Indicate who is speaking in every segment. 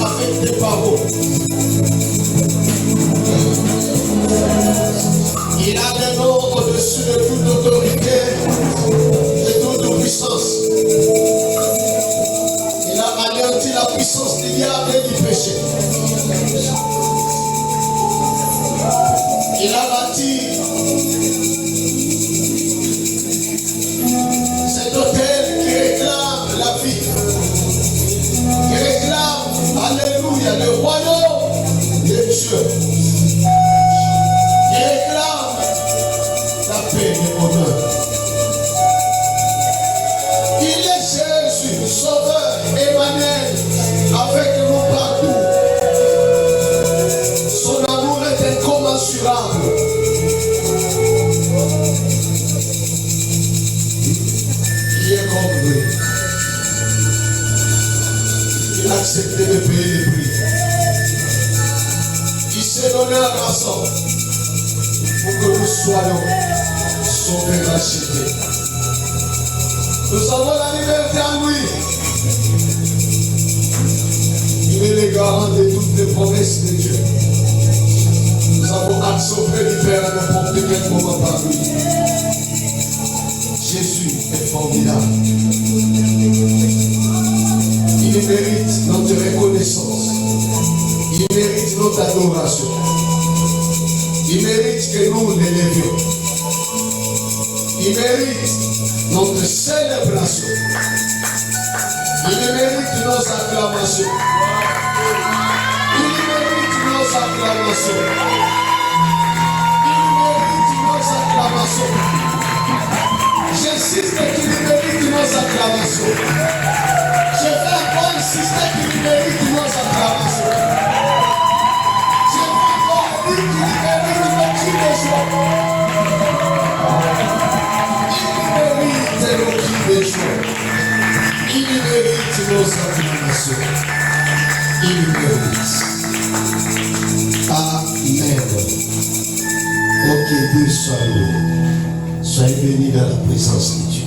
Speaker 1: avec des paroles. Il a des noms au-dessus de toute autorité, de toute puissance. Il a anéanti la puissance du diable et du péché. Il a bâti cet autel qui réclame la vie, qui réclame, alléluia, le royaume de Dieu, qui réclame la paix et le bonheur. Il est Jésus, Sauveur, Emmanuel, avec nous partout. Son amour est incommensurable. Il est comme lui. Il a accepté de payer le prix. Il s'est donné un rançon pour que nous soyons sauvés, rachetés. Nous avons la liberté en lui. Il est le garant de toutes les promesses de Dieu. Nous avons accès auprès du Père à n'importe quel moment par lui. Jésus est formidable. Il mérite notre reconnaissance. Il mérite notre adoration. Il mérite que nous l'élevions. Il mérite notre célébration. Il mérite nos acclamations. Il mérite nos acclamations. Il mérite nos acclamations. J'insiste qu'il mérite nos acclamations. Je vais encore insister qu'il mérite nos acclamations. Je vais encore dire qu'il mérite nos cris de joie. Il mérite nos acclamations. Il mérite. Amen. Ok, Dieu soit loué. Soyez bénis dans la présence de Dieu.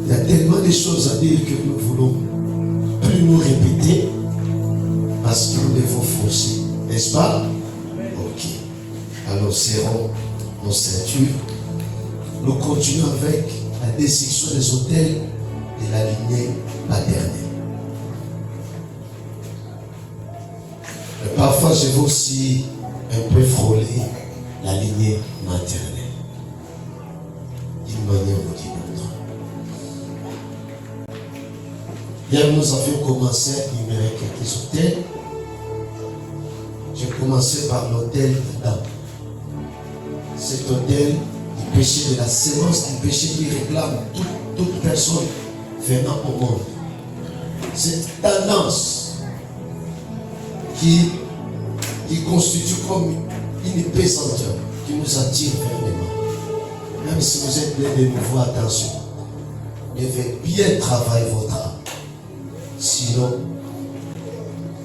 Speaker 1: Il y a tellement de choses à dire que nous voulons plus nous répéter parce que nous devons forcer. N'est-ce pas? Ok. Alors serrons nos ceintures. Nous continuons avec la destruction des autels de la lignée paternelle. Mais parfois, je vais aussi un peu frôler la lignée maternelle. D'une manière ou d'une autre. Hier, nous avions commencé à énumérer quelques autels. J'ai commencé par l'autel d'Adam. Cet autel du péché de la sémence, du péché qui réclame toute personne venant au monde. Cette tendance qui constitue comme une pesanteur qui nous attire vers les mains. Même si vous êtes plein de nouveau, attention. Devez bien travailler votre âme. Sinon,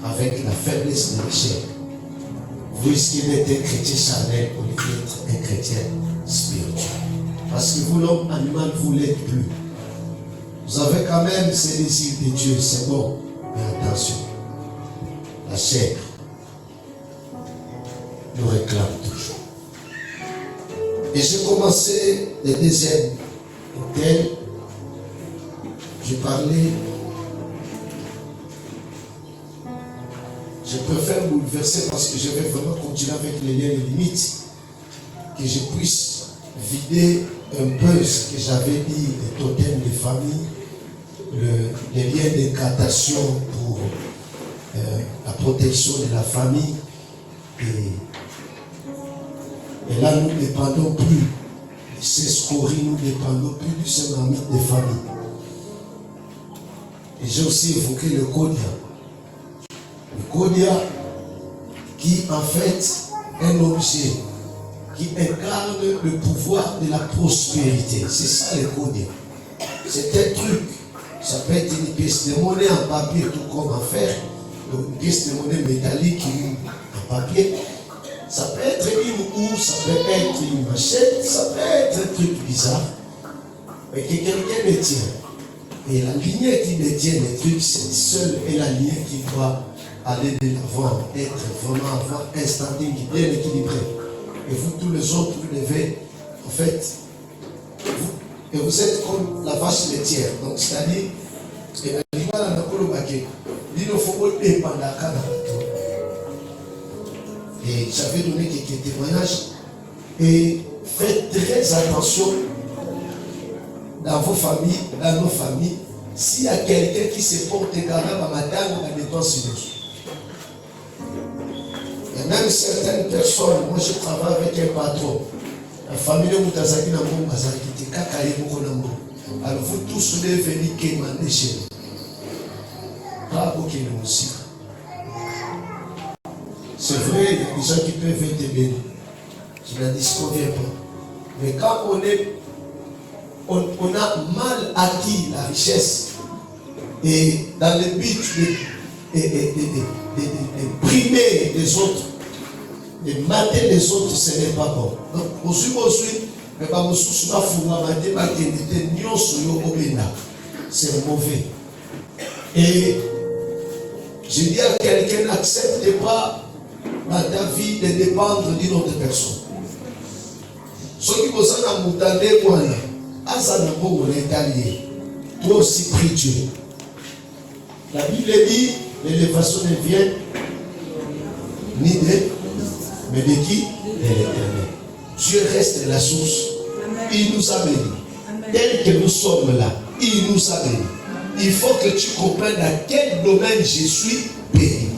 Speaker 1: avec la faiblesse de l'échec, vous risquez d'être un chrétien charnel au lieu d'être un chrétien spirituel. Parce que vous, l'homme animal, vous ne l'êtes plus. Vous avez quand même ces désirs de Dieu, c'est bon. Mais attention, la chair nous réclame toujours. Et j'ai commencé le deuxième autel. J'ai parlé. Je préfère bouleverser parce que je vais vraiment continuer avec les liens et les limites. Que je puisse vider un peu ce que j'avais dit des totems de famille, les liens d'incantation pour la protection de la famille. Et là, nous ne dépendons plus de ces scories, nous ne dépendons plus de ces marmites de famille. Et j'ai aussi évoqué le Kodia. Le Kodia qui en fait est un objet qui incarne le pouvoir de la prospérité. C'est ça le Kodia. C'est un truc. Ça peut être une pièce de monnaie en papier, tout comme en fer. Donc une pièce de monnaie métallique en papier. Ça peut être une houe, ça peut être une machette, ça peut être un truc bizarre. Mais que quelqu'un le tient. Et la lignée qui détient les trucs, c'est seule et la lignée qui doit aller de l'avant, être vraiment avoir un standing bien équilibré. Et vous, tous les autres, vous devez, en fait, vous êtes comme la vache laitière. Donc, c'est-à-dire, et j'avais donné quelques témoignages. Et faites très attention dans vos familles, dans nos familles, s'il y a quelqu'un qui se porte garant à madame ou à dépense. Il y a même certaines personnes, moi je travaille avec un patron, la famille de Moutazaki Nambo Mazaki, Kakaye Mokonambo. Alors vous tous devez venir quémander chez nous. Pas pour qu'il nous aussi. C'est vrai, il y a des gens qui peuvent être bénis. Je ne dis conviens pas. Mais quand on a mal acquis la richesse et dans le but de primer les autres, de mater les autres, ce n'est pas bon. Donc, c'est mauvais. Et je dis à quelqu'un, n'accepte pas dans ta vie de dépendre d'une autre personne. Ceux qui vous en ont moutarde, toi aussi prie Dieu. La Bible dit, l'élévation ne vient ni de, mais de qui? De l'Éternel. Dieu reste la source. Amen. Il nous a bénis. Tel que nous sommes là, il nous a bénis. Il faut que tu comprennes dans quel domaine je suis béni.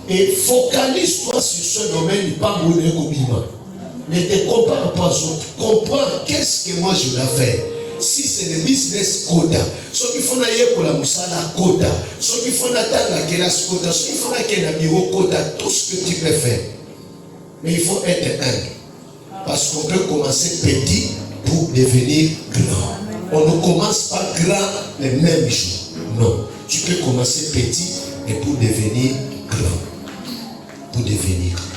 Speaker 1: Et focalise-toi sur ce domaine, pas mon égoïsme. Ne te compare pas aux autres. Comprends qu'est-ce que moi je dois faire. Si c'est le business quota, ceux qui font la musala quota, ceux qui font la classe quota, ceux qui font la bureau quota, tout ce que tu peux faire. Mais il faut être humble. Parce qu'on peut commencer petit pour devenir grand. On ne commence pas grand le même jour. Non. Tu peux commencer petit et pour devenir grand. Pour devenir grand.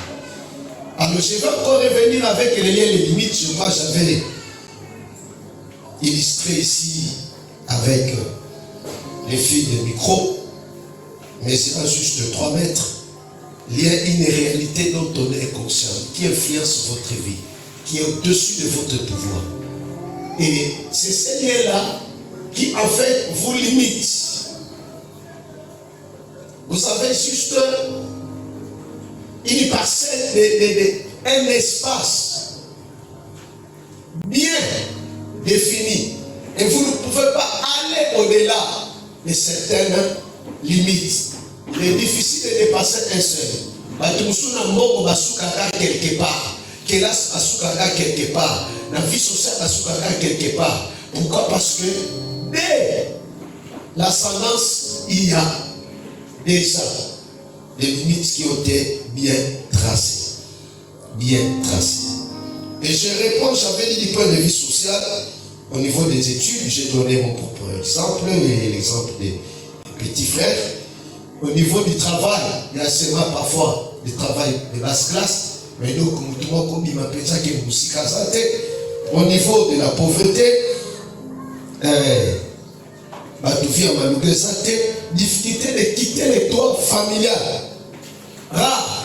Speaker 1: Alors je vais encore revenir avec les liens, les limites sur quoi j'avais illustré ici avec les fils de micro, mais c'est pas juste 3 mètres. Il y a une réalité dont on est conscient, qui influence votre vie, qui est au-dessus de votre pouvoir. Et c'est ces liens-là qui en fait vous limitent. Vous avez juste une parcelle, un espace bien défini. Et vous ne pouvez pas aller au-delà de certaines limites. Il est difficile de dépasser un seul. Quelque part. Kélas Asukara quelque part. La vie sociale Asukara quelque part. Pourquoi? Parce que dès l'ascendance, il y a déjà des limites qui ont été bien tracées. Bien tracées. Et je réponds, j'avais dit du point de vue social, au niveau des études, j'ai donné mon propre exemple, et l'exemple des petits frères. Au niveau du travail, il y a seulement parfois du travail de basse classe, mais nous, comme tout le monde, comme au niveau de la pauvreté, difficulté de quitter les toits familiales. Rare,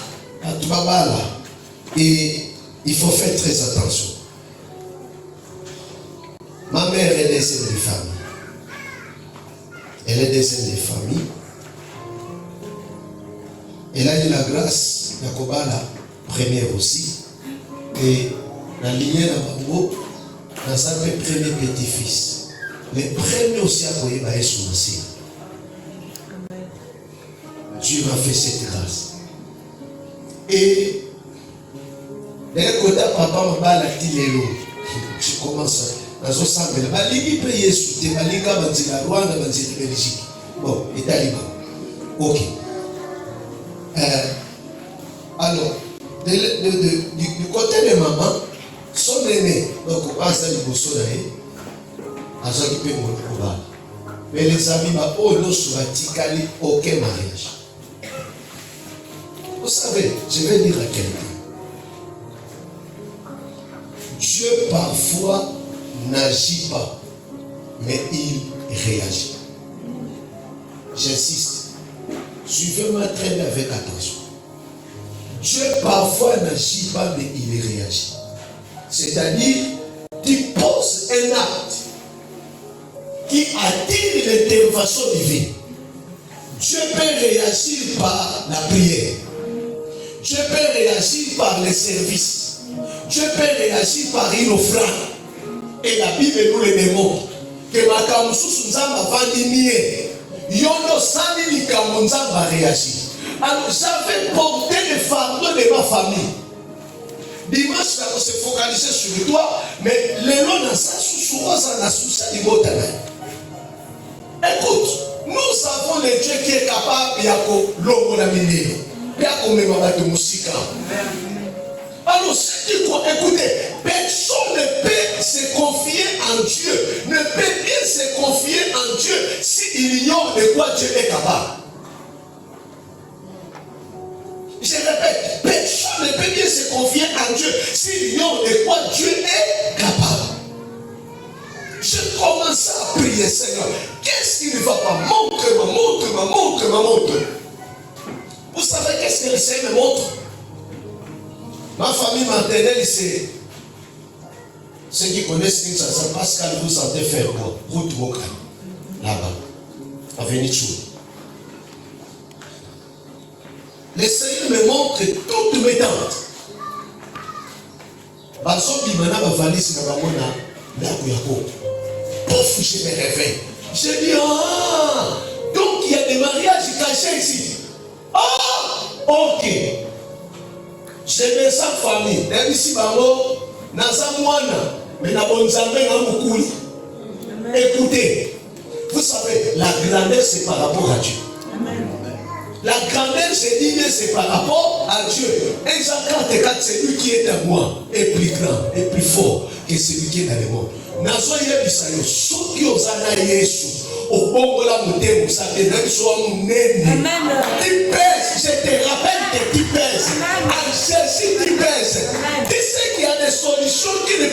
Speaker 1: et il faut faire très attention. Ma mère est décédée de famille. Elle est décédée de famille. Elle a eu la grâce, Yakobala, première aussi. Et la lignée d'Abango, dans sa premier petit-fils. Les premiers aussi à Koyeba sous Massia. Dieu m'a fait cette grâce. Et d'un côté, papa m'a dit l'élo. Je commence à s'ensemble. Ma ligue payée sous tes malinga, la Rwanda, la Belgique. Bon, et Taliban. Ok. Alors, du côté de maman, son aîné, donc on passe à l'Ibosonaï, à ce qui peut me. Mais les amis, oh non, sur la ticali, aucun mariage. Vous savez, je vais dire à quelqu'un. Dieu parfois n'agit pas mais il réagit. J'insiste. Suivez-moi très bien avec attention. Dieu parfois n'agit pas, mais il réagit. C'est-à-dire, tu poses un acte qui attire l'intervention divine. Dieu peut réagir par la prière. Dieu peut réagir par les services. Dieu peut réagir par une offrande. Et la Bible nous le démontre. Que Makamusu Nzamba Vandimie, Yono Sani Nzamba réagit. Alors j'avais porté le fardeau de ma famille. Dimanche, on se focaliser sur toi, mais le long dans sa sous-sourosa na sous-sa imotana. Écoute, nous avons le Dieu qui est capable de l'homme la minée, de musique. Alors, écoutez, personne ne peut se confier en Dieu, ne peut bien se confier en Dieu s'il ignore de quoi Dieu est capable. Je répète, personne ne peut bien se confier en Dieu s'il ignore de quoi Dieu est capable. Je commence à prier, Seigneur. Qu'est-ce qui ne va pas? Montre. Vous savez qu'est-ce que le Seigneur me montre? Ma famille maternelle, c'est ceux qui connaissent ça, c'est Pascal, vous sentez faire quoi? Route Moka, là-bas, avenue Tchou. Le Seigneur me montre toutes mes tantes. Baso Bimana va valise na bamona là Yako. Pouf, je me réveille. Je dis donc il y a des mariages cachés ici. Ok. Je me sens famille. Ici bango naza mwana mais na bonzambe na mukuli. Écoutez, vous savez la grandeur c'est par rapport à Dieu. Amen. La grandeur, je dis bien, c'est par rapport à Dieu. Et Jean 44, c'est lui qui est à moi, est plus grand, est plus fort que celui qui est dans le monde. Nazo yebisayo, soki ozana Yesu, obongola mutemu sabe na biso munene. Amen. Tu pèses, je te rappelle que tu pèses. En Jésus tu pèses. Tu sais qu'il y a des solutions qui ne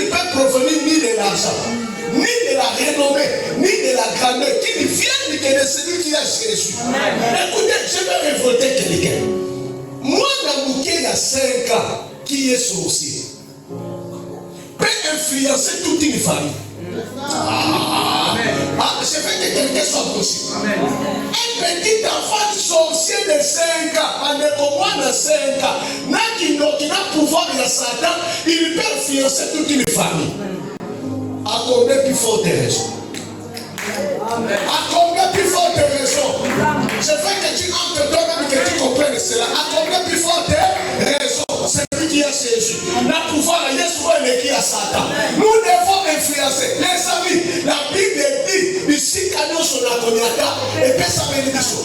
Speaker 1: peuvent provenir ni de l'argent, ni de la renommée, ni de la grandeur, qui ne viennent que de celui qui a Jésus. Écoutez, je vais révolter quelqu'un. Moi, Namouké, il y a 5 ans, qui est sorcier, peut influencer toute une famille. Je veux que quelqu'un soit possible. Un petit enfant sorcier de 5 ans, en écoutant de 5 ans, qui n'a pouvoir de Satan, il peut influencer toute une famille. À combien plus forte raison? À combien plus forte raison? Je veux que tu entres toi-même et que tu comprennes cela. À combien plus forte raison? C'est lui qui a Jésus. La pouvoir de Jésus est qui a Satan. Nous devons influencer. Les amis, la Bible dit ici quand nous sommes à Konyata et puis ça veut dire ça.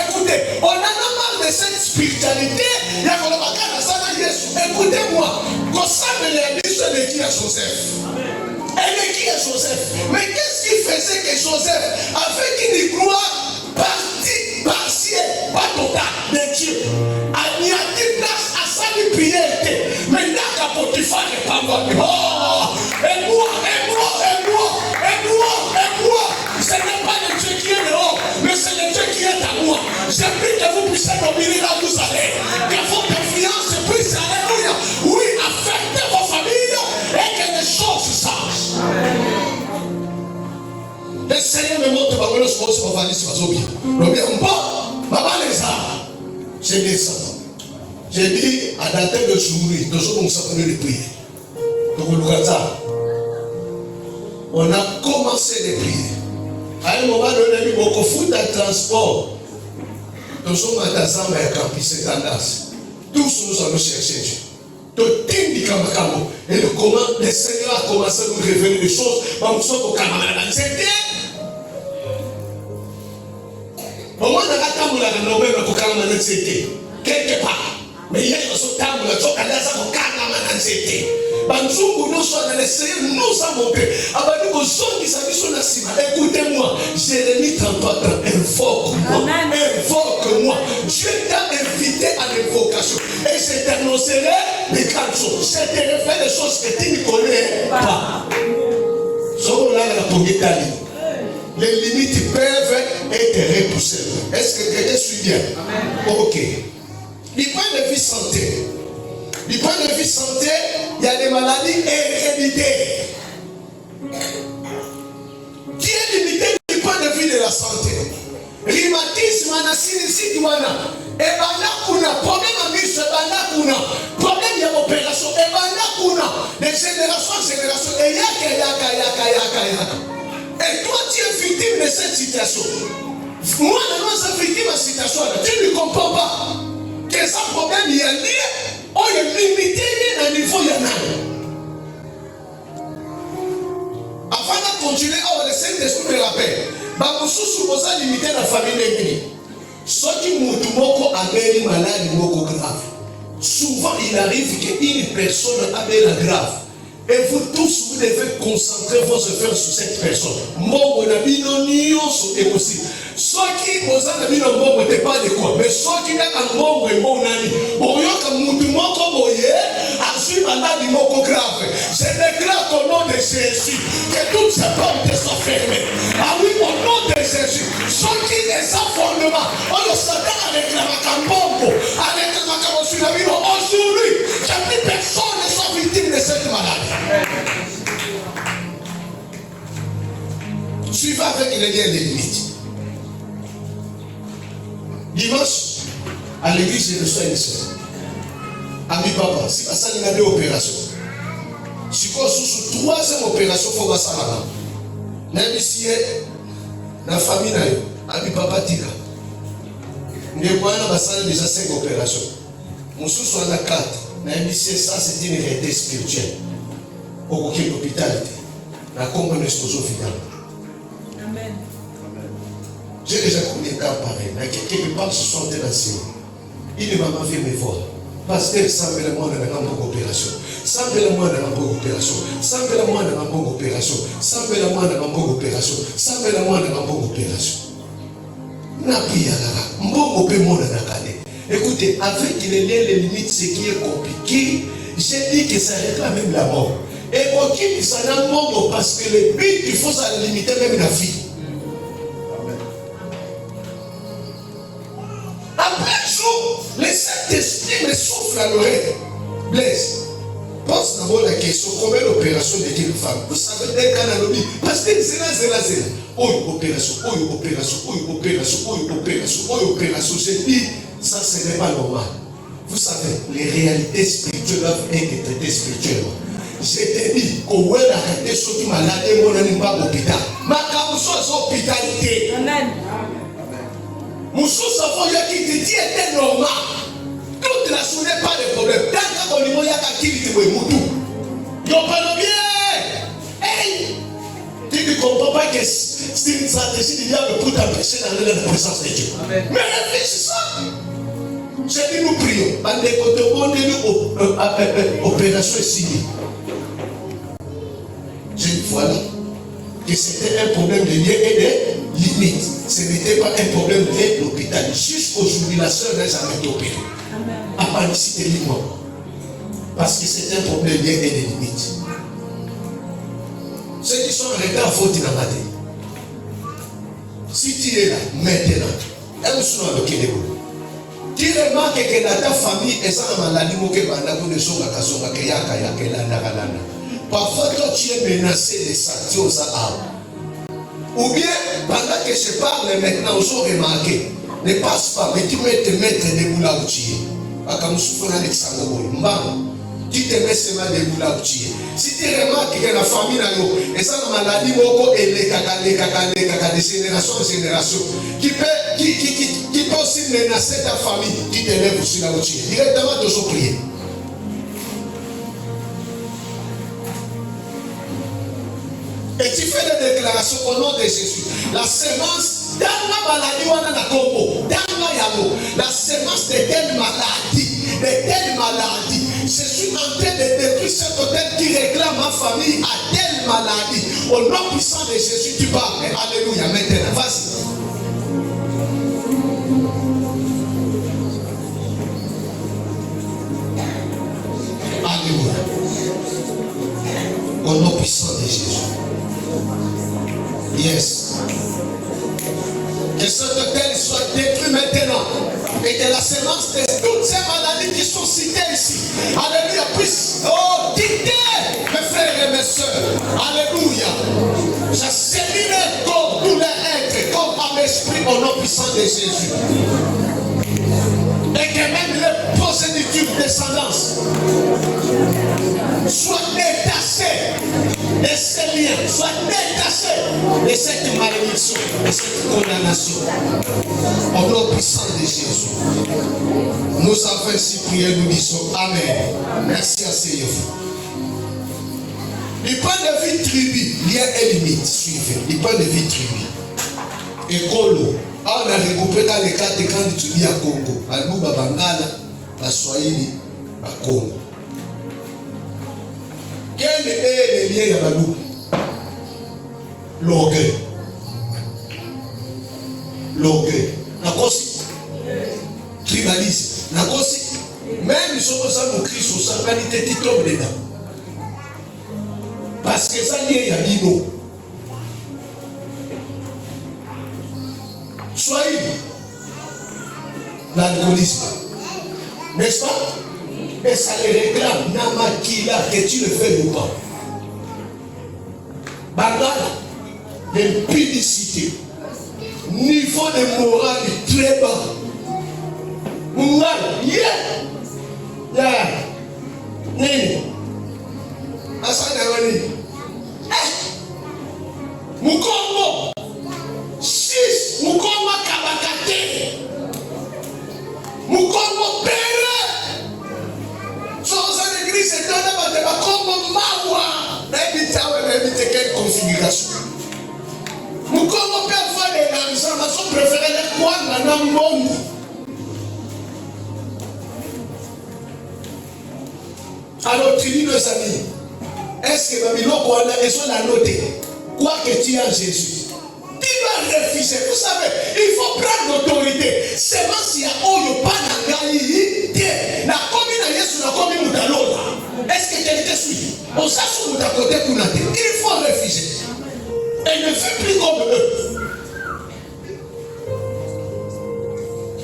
Speaker 1: Écoutez, on a marre de cette spiritualité. Il y a écoutez-moi, quand ça me l'a dit, c'est qui a Joseph. Et qui est Joseph? Mais qu'est-ce qui faisait que Joseph, avec une gloire partielle, pas totale de Dieu, a mis à une place à sa prière? Mais là, quand Potiphar est pas mort, et moi, ce n'est pas le Dieu qui est dehors, mais c'est le Dieu qui est à moi. J'ai pris que vous puissiez dominer là où vous allez, que votre influence puisse, alléluia, oui, affecter vos familles et que les choses changent. Le Seigneur me montre par le sport sur ma valise, je descends. J'ai dit à la tête de Chouri, de ce qu'on s'appelle les prières. On a commencé les prières. À un moment donné, on a fait un transport. Nous sommes à Tazama et à Campus et Tandas. Tous nous allons chercher Dieu. Et le Seigneur a commencé à nous révéler des choses. Nous sommes au Canada. C'était. Au moins, on a quelque part. Mais il y a une chose table, le choc à la salle au Canada. Banzungu nous sommes dans le Seigneur, nous avons paix. Écoutez-moi, Jérémie 33 ans, invoque-moi. Dieu t'a invité à l'invocation. Et je t'annoncerai des grandes choses. Je te refais des choses que tu ne connais pas. Les limites peuvent être repoussées. Est-ce que quelqu'un suit bien? Ok. Du point de vue santé, il y a des maladies héréditaires qui est limité du point de vue de la santé. Rhumatisme, sinusite, et kuna problème à mise, problème de l'opération, et kuna de génération en génération, et yaka. Et toi, tu es victime de cette situation. Moi, je suis victime de cette situation. Tu ne comprends pas que ce problème il y a lié, on est limité à un niveau il y en a. Avant de continuer, on va laisser des choses me rappellent. Bamousou vous a limité la famille d'Engri. Ceux qui moutumoko abeli malade moko grave. Souvent, il arrive qu'une personne abeli grave. Et vous tous, vous devez concentrer vos efforts sur cette personne. Mbongo na bino nyonso est possible. Ceux qui posent na bino mbongo n'était pas de quoi. Mais ceux qui n'ont mbongo et mbongo nani. Oyoka moutumoko boye, assume malade moko grave. Je déclare au nom de Jésus que toutes ces portes sont fermées. Ah oui, au nom de Jésus. Ceux qui les ont fondements, on le Satan avec la macambongo, avec la macambongo, aujourd'hui, jamais personne ne soit victime de cette maladie. Suivez avec les liens des limites. Dimanche, à l'église, je reçois une sœur. Ami papa, si ça il y a deux opérations. Si vous avez sous troisième opération, il faut voir ça là. Même si la famille, ami papa tira. Nous avons déjà 5 opérations. Nous sommes à 4. Même si ça, c'est une réalité spirituelle. Au côté de l'hôpital, la commune exposition finale. Amen. J'ai déjà combien de temps pareil. Quelqu'un me parle ce soir de la série. Il ne m'a pas fait me voir. Parce que ça me le monde dans une opération. Ça me le monde dans une opération. Ça me le monde dans une opération. Ça me le monde dans une opération. Ça me le monde dans une opération. N'a plus là. Mbongo peut monde dans calé. Écoutez, avec les limites, ce qui est compliqué, j'ai dit que ça réclame même la mort. Et aucun ça n'a mort parce que le but, il faut ça limiter même la vie. Après jour, le Saint-Esprit me souffle à l'oreille. Blaise, pense d'abord la question, combien d'opérations de quelle femme? Vous savez, dès qu'on a l'objet, parce que c'est là. Oh, opération, j'ai dit, ça ce n'est pas normal. Vous savez, les réalités spirituelles doivent être traitées spirituellement. Je te dis, qu'on a arrêté ceux qui malades et mon ami pas l'hôpital. Ma carousso est hospitalité. Amen. Moussou savon qui te dit était normal. Toute la journée, pas de problème. Tant qu'on y a qui dit que moutou. Yo pas bien. Hey! Tu ne comprends pas que c'est une stratégie du diable pour t'empêcher d'aller dans la présence de Dieu. Amen. Mais réfléchis ça. J'ai dit nous prions. Bandé côté on opération ici. J'ai dit voilà que c'était un problème de lien et de limite. Ce n'était pas un problème de l'hôpital. Jusqu'aujourd'hui, la sœur n'a jamais été opérée. À panicité libre. Parce que c'est un problème de lien et de limite. Ceux qui sont en retard, faut dire la matin. Si tu es là, maintenant, elles sont avec les mots. Tu remarques que dans ta famille, elles sont en maladie, parfois, toi, tu es menacé de sortir aux arbres. Ou bien, pendant que je parle maintenant, ils ont remarqué. Ne passe pas, mais tu mets tes maîtres de moula ou tiye. Tu te mets seulement de moula ou tiye. Si tu remarques que la famille, elles sont en maladie, de génération en génération, qui peut aussi menacer ta famille, tu te lèves aussi là où tu es. Directement, tu dois prier. Et tu fais des déclarations au nom de Jésus. La semence, dans la maladie, on a la combo. Dans la yamo, la semence de telle maladie, je suis en train de détruire cet hôtel qui réclame ma famille à telle maladie. Au nom puissant de Jésus, tu parles. Alléluia. Maintenant, vas-y. Alléluia. Au nom puissant de Jésus. Yes. Que ce hôtel soit détruit maintenant. Et que la sémence de toutes ces maladies qui sont citées ici, alléluia, puisse quitter mes frères et mes soeurs. Alléluia. J'assèmerai comme tous les êtres, comme à l'esprit au nom puissant de Jésus. Et que même les procédures de descendance soient détachées de ces liens, soient détachées de cette malédiction, de cette condamnation. Au nom puissant de Jésus. Nous avons ainsi prié, nous disons Amen. Merci, asseyez-vous. Du point de vue tribu, il y a une limite, suivez. Du point de vue tribu. Écolo. On a regroupé dans les quatre grandes tribus à Congo. Albuba Bangala, la Swahili, à Congo. Quel est le lien à Balou? L'orgueil. L'orgueil. Nakosi. Tribalisme. Nakosi. Même si on a Christ, on a qualité de tombe dedans. Parce que ça y est, il y a Bino. Soyez l'alcoolisme. N'est-ce pas? Et ça les réclame. Namakila, que tu le fais ou pas. Bangala, l'impudicité. Niveau de morale très bas. Mungala, yeah. Nini. Asana wani. Mukongo. 6. Mukongo kabakate. Mukongo pere. So ça l'église c'est un homme de Mukongo mawa. Évitez quelle configuration. Mukongo peut avoir des garçons, mais son préféré les quoi dans le monde. Alors tu dis nos amis. Est-ce que Babylone a besoin de noter quoi que tu as Jésus? Tu vas refuser. Vous savez, il faut prendre l'autorité. C'est moi si il y a Oyo Panagaï. La commune Yesu, la commune Moutalola. Est-ce que quelqu'un suit? On s'assume de côté pour la terre. Il faut refuser. Et ne fait plus comme eux.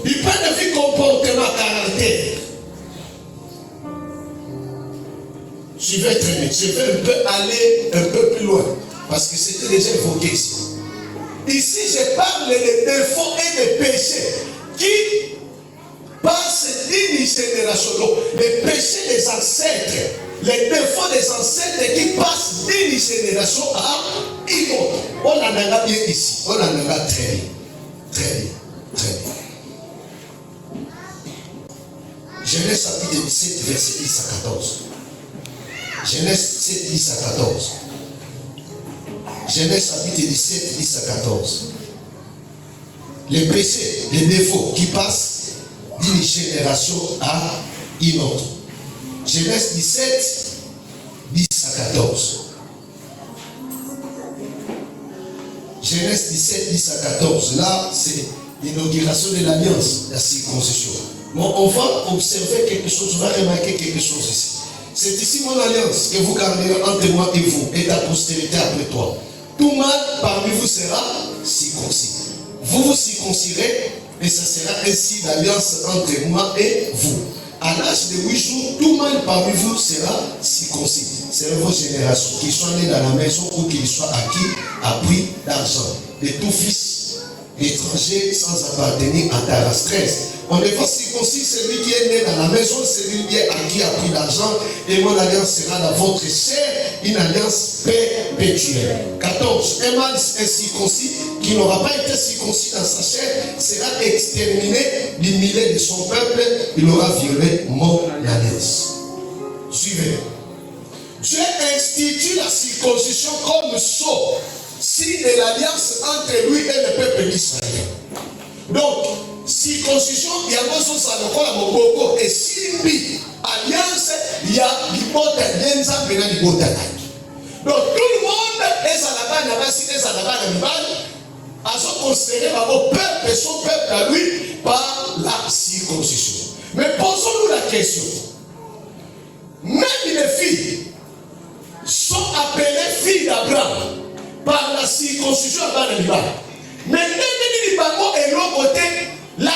Speaker 1: Il prend de vie comportement caractère. Je vais traîner, je vais aller un peu plus loin, parce que c'était déjà évoqué ici. Ici, je parle des défauts et des péchés qui passent d'une génération. Les péchés des ancêtres, les défauts des ancêtres qui passent d'une génération à une autre. On en a bien ici, on en a très bien, très bien, très bien. Genèse chapitre 17, verset 10 à 14. Genèse 7, 10 à 14. Genèse chapitre 17, 10 à 14. Les péchés, les défauts qui passent d'une génération à une autre. Genèse 17, 10 à 14. Genèse 17, 10 à 14. Là, c'est l'inauguration de l'alliance, la circoncision. Bon, on va observer quelque chose, on va remarquer quelque chose ici. C'est ici mon alliance que vous garderez entre moi et vous, et ta postérité après toi. Tout mâle parmi vous sera circoncis. Vous vous circoncirez, et ça sera ainsi l'alliance entre moi et vous. À l'âge de 8 jours, tout mâle parmi vous sera circoncis. C'est vos générations, qu'ils soient nés dans la maison ou qu'ils soient acquis à prix d'argent. De tout fils étranger sans appartenir à ta race. 13. On devra circoncire celui qui est né dans la maison, celui qui est acquis à prix d'argent, et mon alliance sera dans votre chair, une alliance perpétuelle. 14. Un mâle incirconcis qui n'aura pas été circoncis dans sa chair sera exterminé du milieu de son peuple, il aura violé mon alliance. Suivez. Dieu institue la circoncision comme sceau, signe de l'alliance entre lui et le peuple d'Israël. Donc, circoncision, il y a un sens à l'école à Moboko et Simbi. Alliance, il y a l'hypothèse, il y a l'hypothèse. Donc, tout le monde est à la base, est à la base, à se considérer au peuple et son peuple à lui par la circoncision. Mais posons-nous la question. Même les filles sont appelées filles d'Abraham par la circoncision constitution à bas de l'Iban. Mais l'Ibango est l'autre côté. La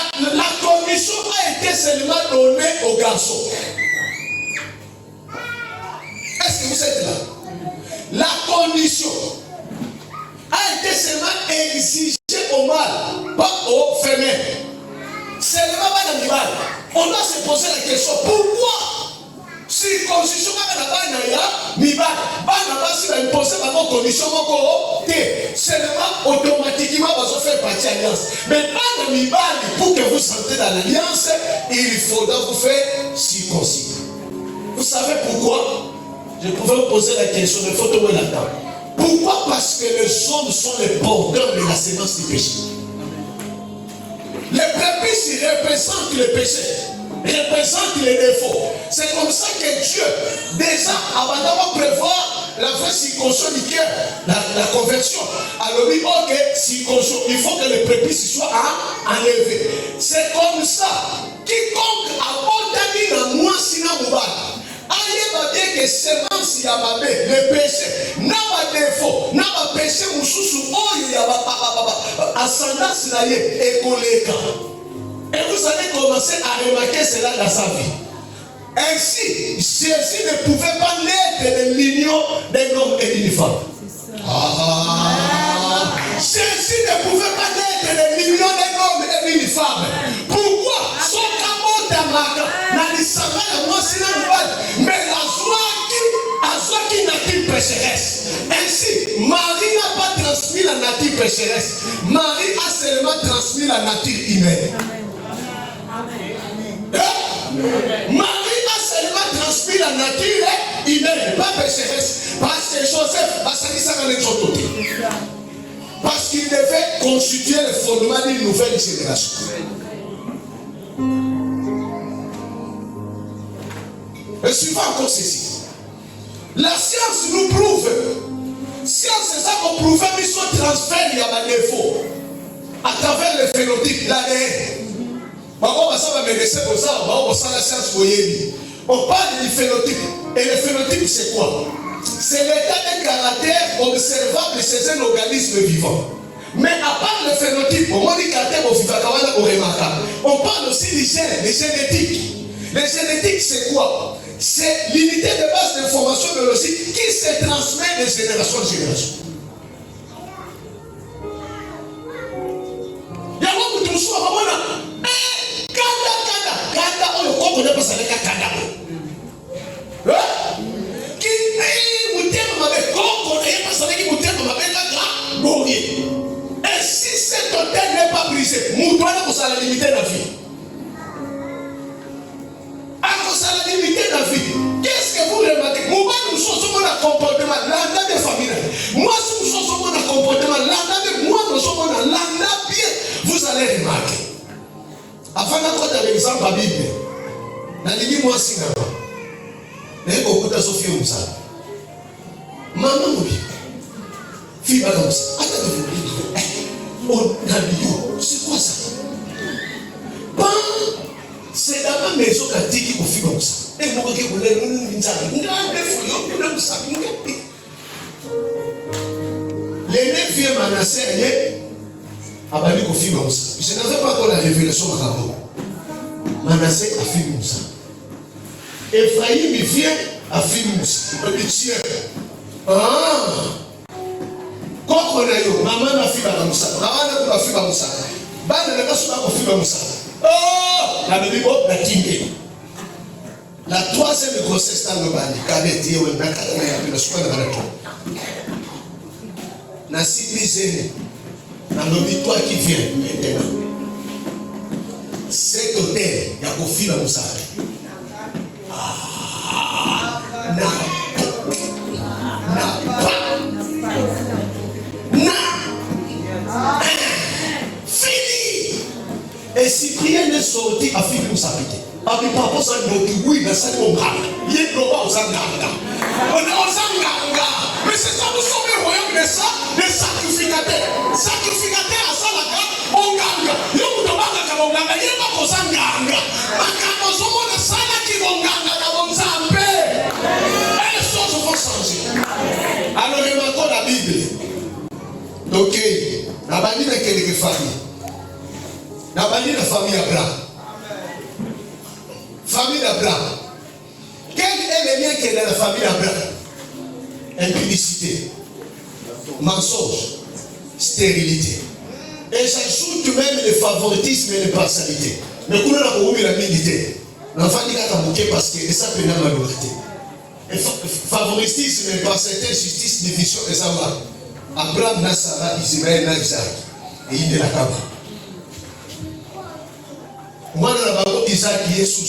Speaker 1: commission a été seulement donnée aux garçons. Est-ce que vous êtes là? La condition a été seulement exigée au mâle, pas aux femelles. Seulement pas dans l'Iban. On doit se poser la question, pourquoi circoncision seulement automatiquement va faire partie de l'alliance. Mais pas de Mibali, pour que vous sentez dans l'alliance, il faudra vous faire circoncision. Vous savez pourquoi? Je pouvais vous poser la question, mais il faut tomber là-dedans. Pourquoi? Parce que les hommes sont les porteurs de la sémence du péché. Les prépuces représentent le péché, représentent les défauts. C'est comme ça que Dieu, déjà, avant d'avoir prévoir la vraie circoncision du cœur, la conversion, alors il dit, ok, circoncision, il faut que les prépuces soient enlevées. C'est comme ça. Quiconque aborde dans moi, sinon Moubala. Allez va dire que semence ya babé, le péché, n'a pas défaut, n'a pas péché, moussou, oh, il y a ascendance là, et collègue. Et vous allez commencer à remarquer cela dans sa vie. Ainsi, Jésus ne pouvait pas naître de l'union d'un homme et d'une femme. Jésus ne pouvait pas naître de l'union d'un homme et d'une femme. Pourquoi? Son camote à Maka, n'a dit ça va moi c'est la mais la joie qui nature pécheresse. Ainsi, Marie n'a pas transmis la nature pécheresse. Marie a seulement transmis la nature humaine. Marie a seulement transmis la nature humaine, pas pécheresse. Parce que Joseph a sali ça dans les autres côtés. Parce qu'il devait constituer le fondement d'une nouvelle génération. Et suivant encore ceci. La science nous prouve. Science, c'est ça qu'on prouve, mais son transfert, il y a des défauts. À travers le phénotype, l'ADN. On parle du phénotype. Et le phénotype, c'est quoi? C'est l'état de caractère observable chez un organisme vivant. Mais à part le phénotype, on parle aussi du gène, des génétiques. Les génétiques, c'est quoi? C'est l'unité de base d'information biologique qui se transmet de génération en génération. Il y a beaucoup de choses à Kanda, on ne connaît pas ça avec Kanda. Qui et si cet hôtel n'est pas brisé, Moutouane a la limité de la vie. À la limité de la vie. Qu'est-ce que vous remarquez? Moi, nous sommes un comportement, l'anda de famille. Moi, nous sommes un comportement, l'anda de moi, nous sommes un l'anda bien. Vous allez remarquer. Avant d'avoir l'exemple à la Bible, dans les mois si là-bas, mais beaucoup de Sophie comme ça. Maman, oui. Fille, comme ça. Attends, on a dit, c'est quoi ça? C'est dans ma maison qu'a dit qu'il faut faire comme ça. Et moi, qui voulais nous dire, les neuf vieux Manassé, a fallu qu'on fasse comme ça. Je n'avais pas encore la révélation de Rabou. Manassé a fait comme ça. Ephraïm vient à faire comme ça. Il dit tiens. Quand on a eu, maman a fait comme ça. Maman a fait comme ça. Bande de personnes a fait comme ça. Oh, la Bible a dit la troisième grossesse dans le Mali, cadette, on a fait le soin de la retour. Na civilisé. Dans le toi qui vient maintenant, cet hôtel, il y a confié dans Moussa. Fini. Et Cyprien est sorti à Philippe Moussa. Avec papa, ça dit oui, mais ça dit on garde. Il est global aux Anganga. On est aux Anganga. Mais c'est ça, nous sommes le royaume de ça, des sacrificateurs. Sacrificateurs à ça, la garde, on gagne. Il y a un tabaka qui va gagner, il y a un cosa ganga. Makamozomo de ça, qui vont gagner, qui vont zamper. Et les choses vont changer. Alors, il y a encore la Bible. Donc, la famille de quelques familles. La famille d'Abraham. Famille d'Abraham. Quel est le lien qui est dans la famille d'Abraham? Impudicité, mensonge, stérilité. Et j'ajoute même le favoritisme et la partialité. Mais quand on a eu la milité, l'enfant dit qu'il a bouqué parce que ça peut être la majorité. Favoritisme et partialité, justice, division et ça va. Abraham n'a Sarah, Ismaël n'a Isaac. Et il est la Kaba. Moi, dans la Bible, Isaac est sous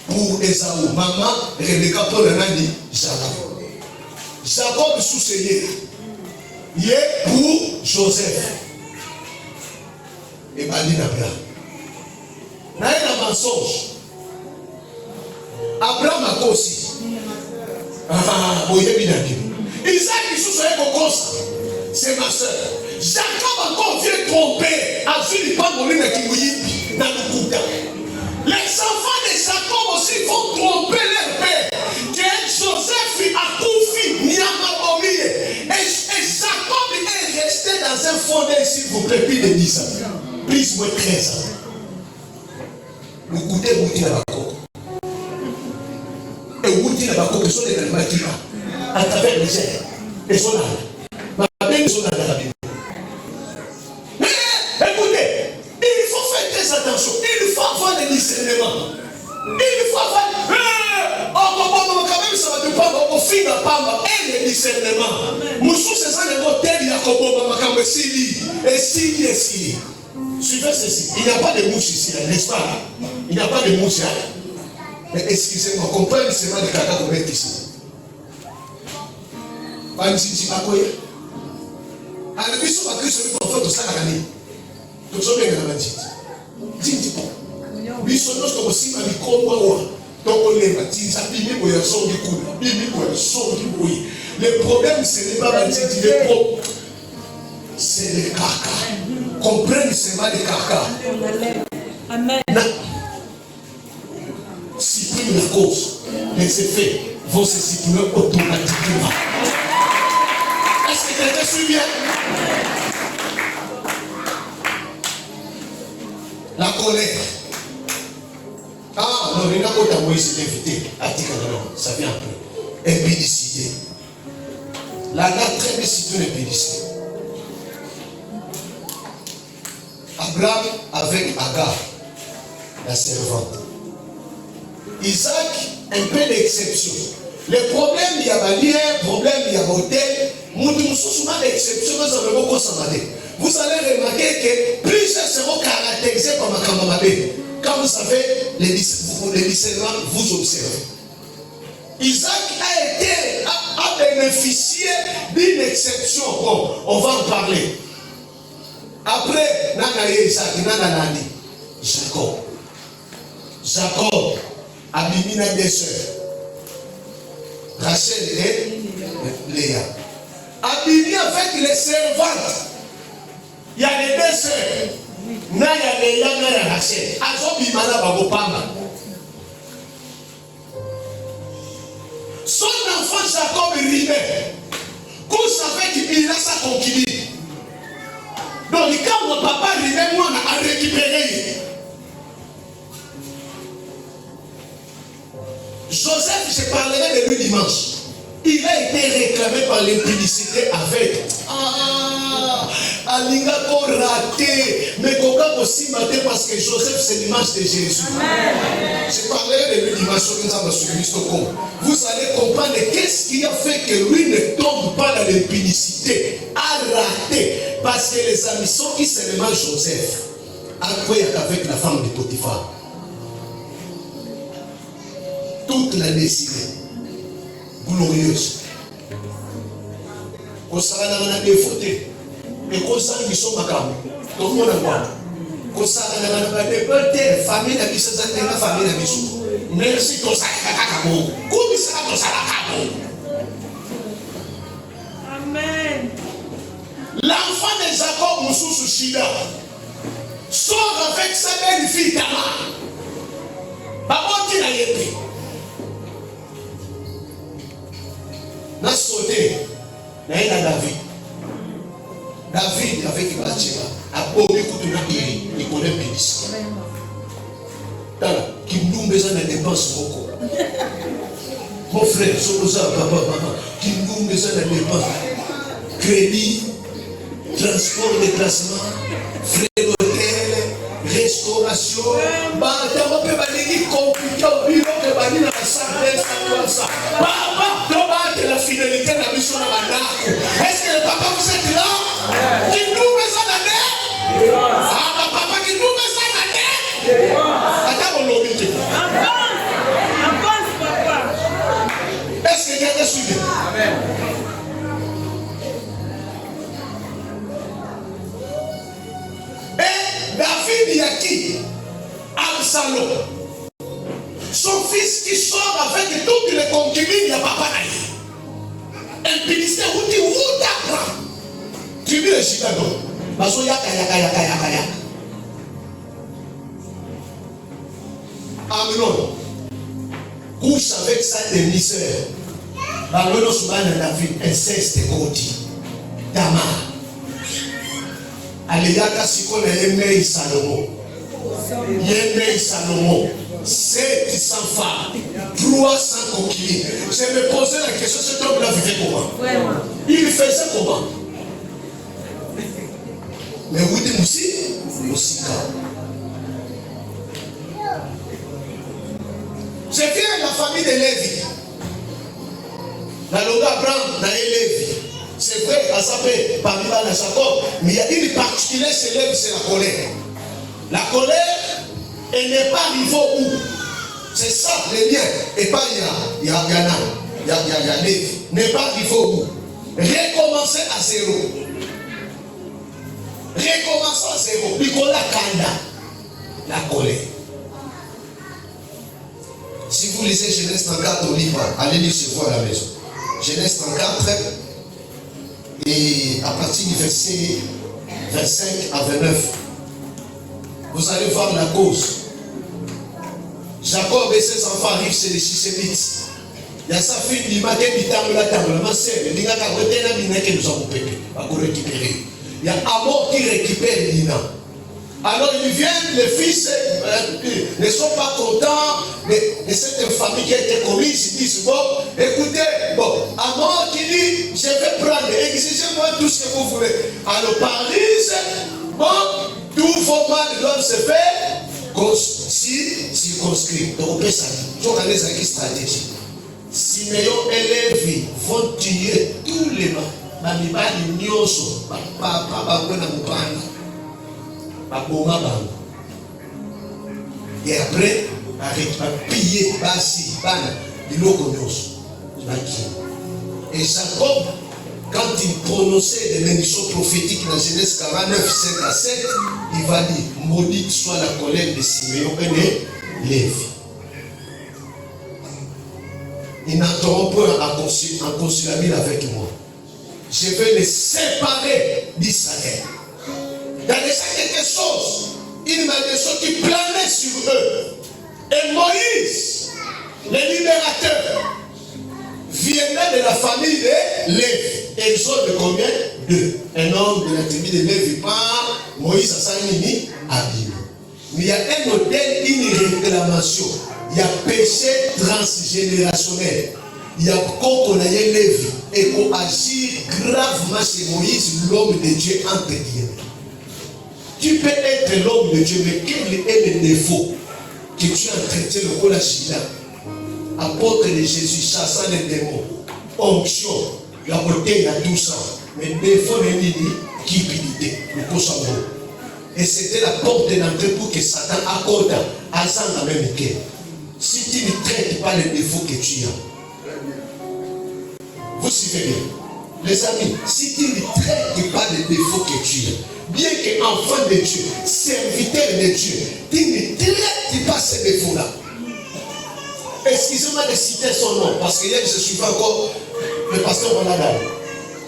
Speaker 1: pour Esaü. Maman, Rebecca, pour le nom de Jacob. Jacob sous ce lieu. Il est pour Joseph. Et Bali d'Abraham. Il y a un mensonge. Abraham a aussi. Isaac qui sous ce c'est ma soeur. Jacob encore vient tromper. A vu les pas mourir dans le Kouda. Les enfants de Jacob aussi vont tromper leur père. Que Joseph a Koufi, Niamabomi. Et Jacob est resté dans un fondé, s'il vous plaît, plus de 10 ans. Plus ou moins 13 ans. Vous goûtez dans la coque. Et vous goûtez dans la coque, ce sont les animaux à travers les airs. Et sont là. Ma belle, ils sont là dans la Bible. Mais écoutez, il faut faire très attention. Il faut avoir le discernement. Il faut avoir. Quand même, ça va dépendre au fil de la pamba et le discernement. Moussou, c'est ça le modèle. Il y a comme Sili. Et Sili et Sili. Suivez ceci. Il n'y a pas de mouche ici, n'est-ce pas? Il n'y a pas de mouche. Mais excusez-moi, comprenez seulement le caca qu'on met ici. Pas une city makoye. À la mission, ma Christ, le prophète de Sarakani. Tout ça, bien, la petite. Dis-moi. Mission, nous, aussi, ma micro, donc on est bâti, ça bimé pour y son du coup, bimé pour y son du bruit. Le problème, ce n'est pas bâti, c'est le caca. Comprenez seulement le caca. Amen. Supprime la cause. Les effets vont se supprimer automatiquement. Est-ce que quelqu'un suit bien? La colère. Ah non, il n'a pas d'envoyer cet invité. Ça vient après. Impudicité. La date très bien située l'impudicité. Abraham avec Agar, la servante. Isaac, un peu d'exception. Le problème, il y a Balière, problème, il y a Motel. Vous allez remarquer que plusieurs seront caractérisés par ma camamabé. Quand vous savez, les discernants vous observent. Isaac a bénéficié d'une exception. Bon, on va en parler. Après, Nanaye Isaac, Nananani, Jacob, Abimina des sœurs, Rachel et Léa. Abimi avec les servantes. Il y a les deux sœurs. Naya Léa, Naya Rachel. Azobimana Babopama. Son enfant Jacob rimait. Vous savez qu'il a sa concubine. Donc quand mon papa rimait, moi on a récupéré. Joseph, je parlerai de lui dimanche. Il a été réclamé par l'impudicité avec Alinga ko raté, mais Koka aussi maté parce que Joseph c'est l'image de Jésus. Je parlerai de lui dimanche. Vous allez comprendre qu'est-ce qui a fait que lui ne tombe pas dans l'impudicité, a raté, parce que les amis sont qui seulement Joseph a créé avec la femme de Potiphar. Toute la destinée glorieuse. Qu'on s'en a défauté. Et qu'on s'en a sont macabres. Tout le monde a quoi? Qu'on s'en a défauté. Famille n'a pas de la famille n'a pas. Merci qu'on s'en a défauté. Comment ça qu'on s'en a défauté? Amen. L'enfant de Jacob Moussou Shida sort avec sa belle fille Tamar. Baboti n'a yété. N'a sauté, n'a David. David avec Bathsheba a bombé contre la guéri, il connaît Pélis. Qui nous besoin de dépenses beaucoup. Mon frère, papa, qui nous besoin de dépenses. Crédit, transport, déplacement, frais d'hôtel, restauration. Papa, la fidélité de la mission de la est-ce que le papa vous êtes là? Qui nous besoin d'aide? Ah, papa qui nous besoin d'aide? Attends, on l'oblige. Avance, papa. Est-ce que quelqu'un suit? Amen. Et David, il y a qui? Absalom. Son fils qui sort avec toutes les concubines, il n'y a pas pareil. Un ministère où tu t'apprends. Tu vis le Chicago. Parce que yaka. Amnon. Couche avec sa demi-sœur. Amnon souvent David inceste Godi. Tamar. Aleyaka Sikon et Salomon. Yémé Salomon. 700 femmes, 300 concubines. Je me posais la question, cet homme-là vivait comment? Il faisait comment? Mais oui, aussi je viens de la famille de Lévi. La longue Abraham n'a Lévi. C'est vrai, à s'appeler parmi les Jacob, mais il y a une particulière chez Lévi, c'est la colère. La colère, elle n'est pas arrivée au bout. C'est ça, le lien. Et pas il y a Lévi. N'est pas arrivé au bout. Recommencer à zéro. Recommencer à zéro. Nicolas Kanda. La colère. Si vous lisez Genèse 34 au livre, allez lire chez vous à la maison. Genèse 34, et à partir du verset 25 à 29, vous allez voir la cause. Jacob et ses enfants arrivent chez les Chishémites. Il y a sa fille qui m'a dit la table, ma sœur, il y a qui nous avons pété, à récupérer. Il y a Amor qui récupère Lina. Alors ils viennent, les fils ne sont pas contents de cette famille qui a été commise. Ils disent, bon, écoutez, Amor qui dit, je vais prendre, exigez-moi tout ce que vous voulez. Alors Paris, bon, tous vos mal doivent se faire circonscrits. Donc on peut ça. Tu as les stratégies. Siméon et Lévi vont tuer tous les mamibali nyoso, papa et après, piller Bassi, et Jacob, quand il prononçait des bénédictions prophétiques dans Genèse 49, 5 à 7, il va dire, maudite soit la colère de Siméon et de Lévi. Ils n'entreront pas en conciliabule avec moi. Je vais les séparer d'Israël. Il y a déjà quelque chose, une malédiction qui planait sur eux. Et Moïse, le libérateur, viendrait de la famille de Lévi. Et ils sont de combien? Deux. Un homme de la tribu de Lévi par Moïse à Sanini, Abim. Mais il y a un modèle, une réclamation. Il y a péché transgénérationnel. Il y a qu'on a Lévi et qu'on agit gravement chez Moïse, l'homme de Dieu entre guillemets. Tu peux être l'homme de Dieu, mais quel est le défaut que tu as traité le Kolachila, apôtre de Jésus, chassant les démons, onction, la beauté, il y a tout ça, mais défaut n'est ni cupidité, le poisson. Et c'était la porte d'entrée pour que Satan accorde à ça la même cœur. Si tu ne traites pas les défauts que tu as, vous suivez bien. Les amis, si tu ne traites pas les défauts que tu as, bien qu'enfant de Dieu, serviteur de Dieu, tu ne traites pas ces défauts-là. Excusez-moi de citer son nom, parce que hier je suis encore le pasteur Ronaldal,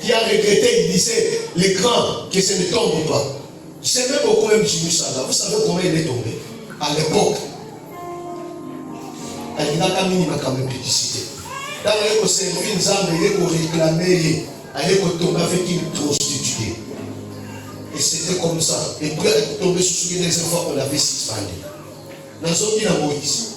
Speaker 1: qui a regretté, il disait, les grands, que ce ne tombe pas. J'aimais beaucoup même Jimmy Sada. Vous savez comment il est tombé à l'époque. Il n'a qu'à minimum quand même publicité. Dans il a réclamé, il a tombé avec une prostituée. c'était comme ça. Et puis, tomber sur ce deuxième fois, on avait suspendu. Dans son dit à Moïse,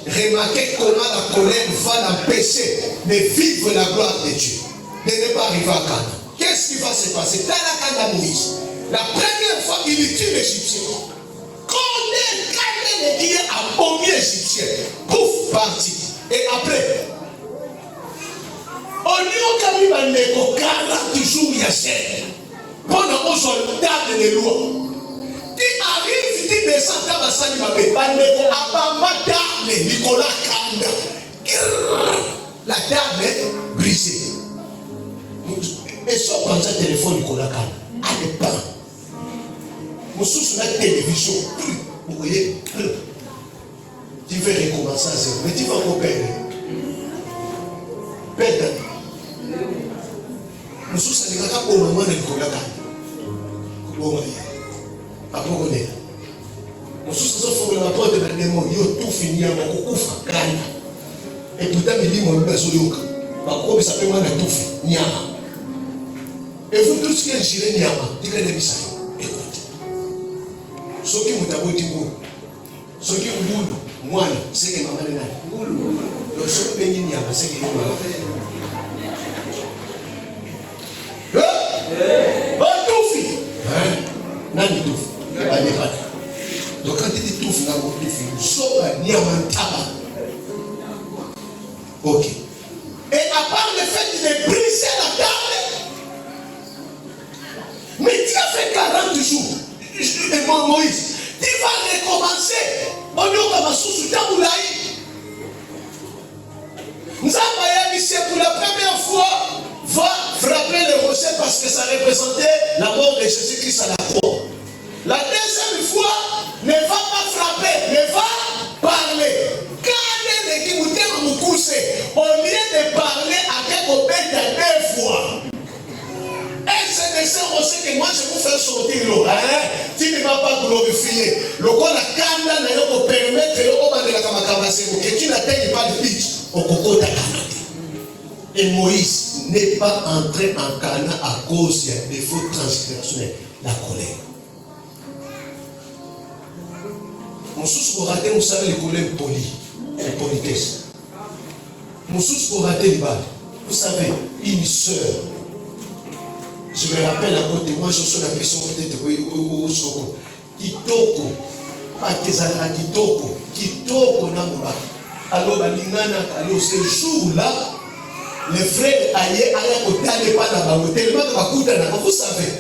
Speaker 1: remarquez comment la colère va l'empêcher de vivre la gloire de Dieu, de ne pas arriver à Canaan. Qu'est-ce qui va se passer dans la Canaan Moïse? La première fois qu'il tue l'Égyptien, quand les Dieu a promis l'Égyptien, pouf, parti. Et après, on dit au Kamibandeko, 40 jours, il y a cher. Pendant qu'on soldat de lois. Il arrive, il descend dans la salle, il m'a fait Bandeko, Abamata, Nicolas Kanda. La dame est brisée. Et ça, prend un téléphone, Nicolas Kanda. À des pains. Nous sommes sur la télévision. Vous voyez, tu veux recommencer à zéro, mais tu vas encore perdre. Perdre. Nous sommes sur la au moment de Nicolas Kanda. Après, on est. Nous sommes sur la porte de la démon, il y a tout fini à mon couffre. Et pourtant, il dit mon père sur le cas. Comme ça fait mal à tout fait. Niama. Et vous tous qui êtes gérés Niama, dites que les bissailles. Écoute. Ceux qui m'ont abouti boulot. Ceux qui ont boulot, moi, c'est que maman est là. Donc, ceux qui ont béni Niama, c'est que maman est là. Tout fait. Nani tout fait. Donc, quand tu dis tout fait, tout fait, sauf Niama Taba. Ok. Et à part le fait de briser la table, mais tu as fait 40 jours. Moïse, tu vas recommencer. On dit qu'on va sous Taboulaï. Nzamaya, pour la première fois, va frapper le rocher parce que ça représentait la mort de Jésus-Christ à la croix. La deuxième fois, ne va pas frapper, ne va parler. Au lieu de parler avec au bête 2 fois, et c'est de ce rocher que moi je vous fais sortir l'eau. Tu ne vas pas glorifier. Le corps la Kanda n'a pas permettre que tu n'atteignes pas de pitch au coco de Canaan. Et Moïse n'est pas entré en Canaan à cause des fautes transgressions, la colère. Mon sous pour rater, vous savez, les collègues polis, les politesses. Mon sous pour rater les balles. Vous savez, une sœur. Je me rappelle à côté, moi je suis la question peut-être au Soko. Kitoko. Pas Kezala, Kitoko. Kitoko Namba. Alors, alors ce jour-là, les frères allaient à côté de Panama. Tellement que vous savez.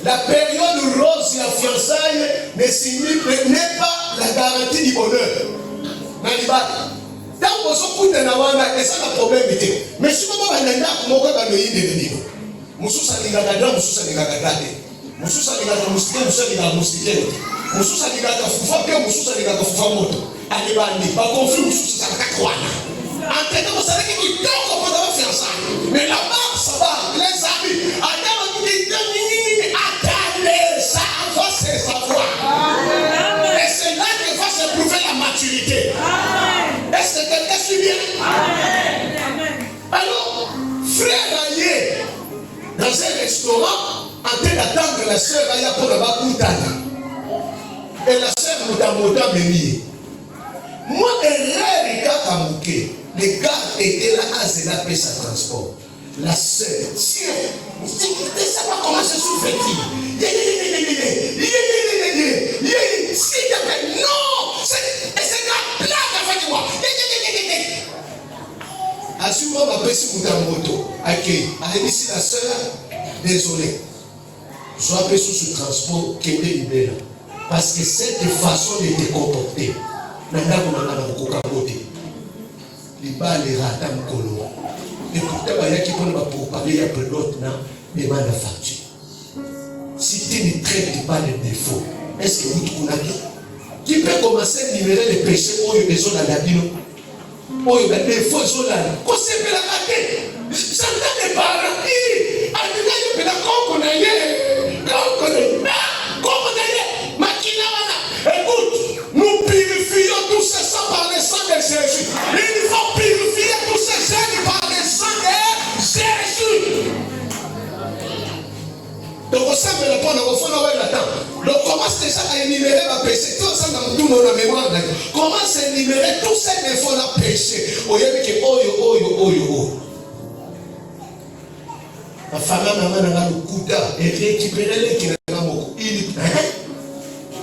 Speaker 1: La période rose et la fiançailles n'est pas la garantie du bonheur. Tant qu'on se coûte d'un awanda, et ça n'a problème. Mais si on va aller là, comment on va aller de nous? Moussous a dit Gagada, Moussous a dit Gagada. Moussous a dit Gagada, Moussous a dit Gagada, Moussous a dit Gagada, Moussous a dit Gagada, Moussous allez, pas conflit, Moussous a dit Gagada. En fait, vous savez qu'il y a un peu de fiançailles. Mais là-bas, ça va, les amis. Attendez, ça va se savoir. Et c'est là que va se prouver la maturité. Est-ce que quelqu'un suit bien? Alors, frère Aïe, dans un restaurant, en train d'attendre la sœur Aïe pour le Bakoutana. Et la sœur Moutamota Béni. Moi, les gars Kamouké, les gars étaient là à Zéla sa transport. La sœur, tiens, tu sais pas comment je suis fait. Non, c'est la blague avec moi. Assure-moi ma petite moto. Allez, ici la sœur, désolé. Sois peu sous ce transport qui est libéré. Parce que cette façon de te comporter, n'a pas côté. Les balles, les ratins, et pourtant, il y a qui pour parler, il y a peu d'autres qui demandent la facture. Si tu ne traites pas de défauts, est-ce que vous connaissez? Qui peut commencer à libérer les péchés où il y a des zones à la bino? Où il y a des défauts, zones à la bino? Qu'on s'est fait la mater? Ça me donne des parents. Il y a des gens qu'on a eu. Écoute, nous purifions tous ces sangs par le sang de Jésus. Il faut purifier tous ces sangs par le sang de Jésus. Donc, on sait que le point, on va là-dedans. Donc, commence déjà à énumérer ma péché. Tout ça dans tout mon mémoire. Commence à énumérer tous ces défauts là péché. Oyebi que oyo. La femme n'a le couda et récupérer les qui n'a beaucoup.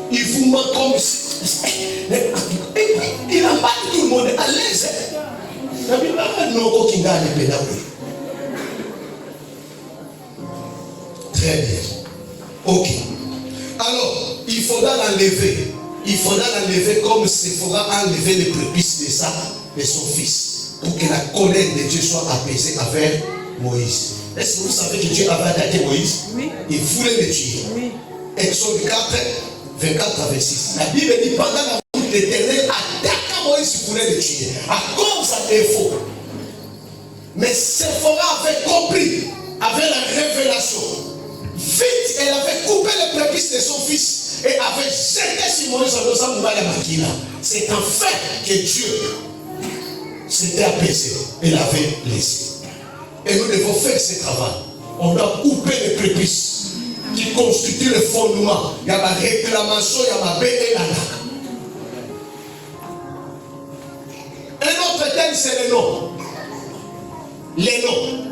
Speaker 1: Il vous manque comme si. Il a pas tout le monde à l'aise. La Bible a non aucun gars de pédagogie. Très bien. Ok. Alors, il faudra l'enlever. Il faudra l'enlever comme Séphora a enlevé les prépuces de son fils. Pour que la colère de Dieu soit apaisée avec Moïse. Est-ce que vous savez que Dieu avait attaqué Moïse? Oui. Il voulait le tuer. Oui. Exode 4, 24 à 26. La Bible dit pendant la route l'Éternel attaqua Moïse, il voulait le tuer. À cause d'un défaut. Mais Séphora avait compris, avait la révélation. Vite, elle avait coupé les prépuces de son fils et avait jeté sur Moïse en disant c'est en fait que Dieu s'était apaisé et l'avait laissé. Et nous devons faire ce travail. On doit couper les prépuces qui constituent le fondement. Il y a ma réclamation, il y a ma baie et l'attaque. Un autre thème, c'est les noms. Les noms.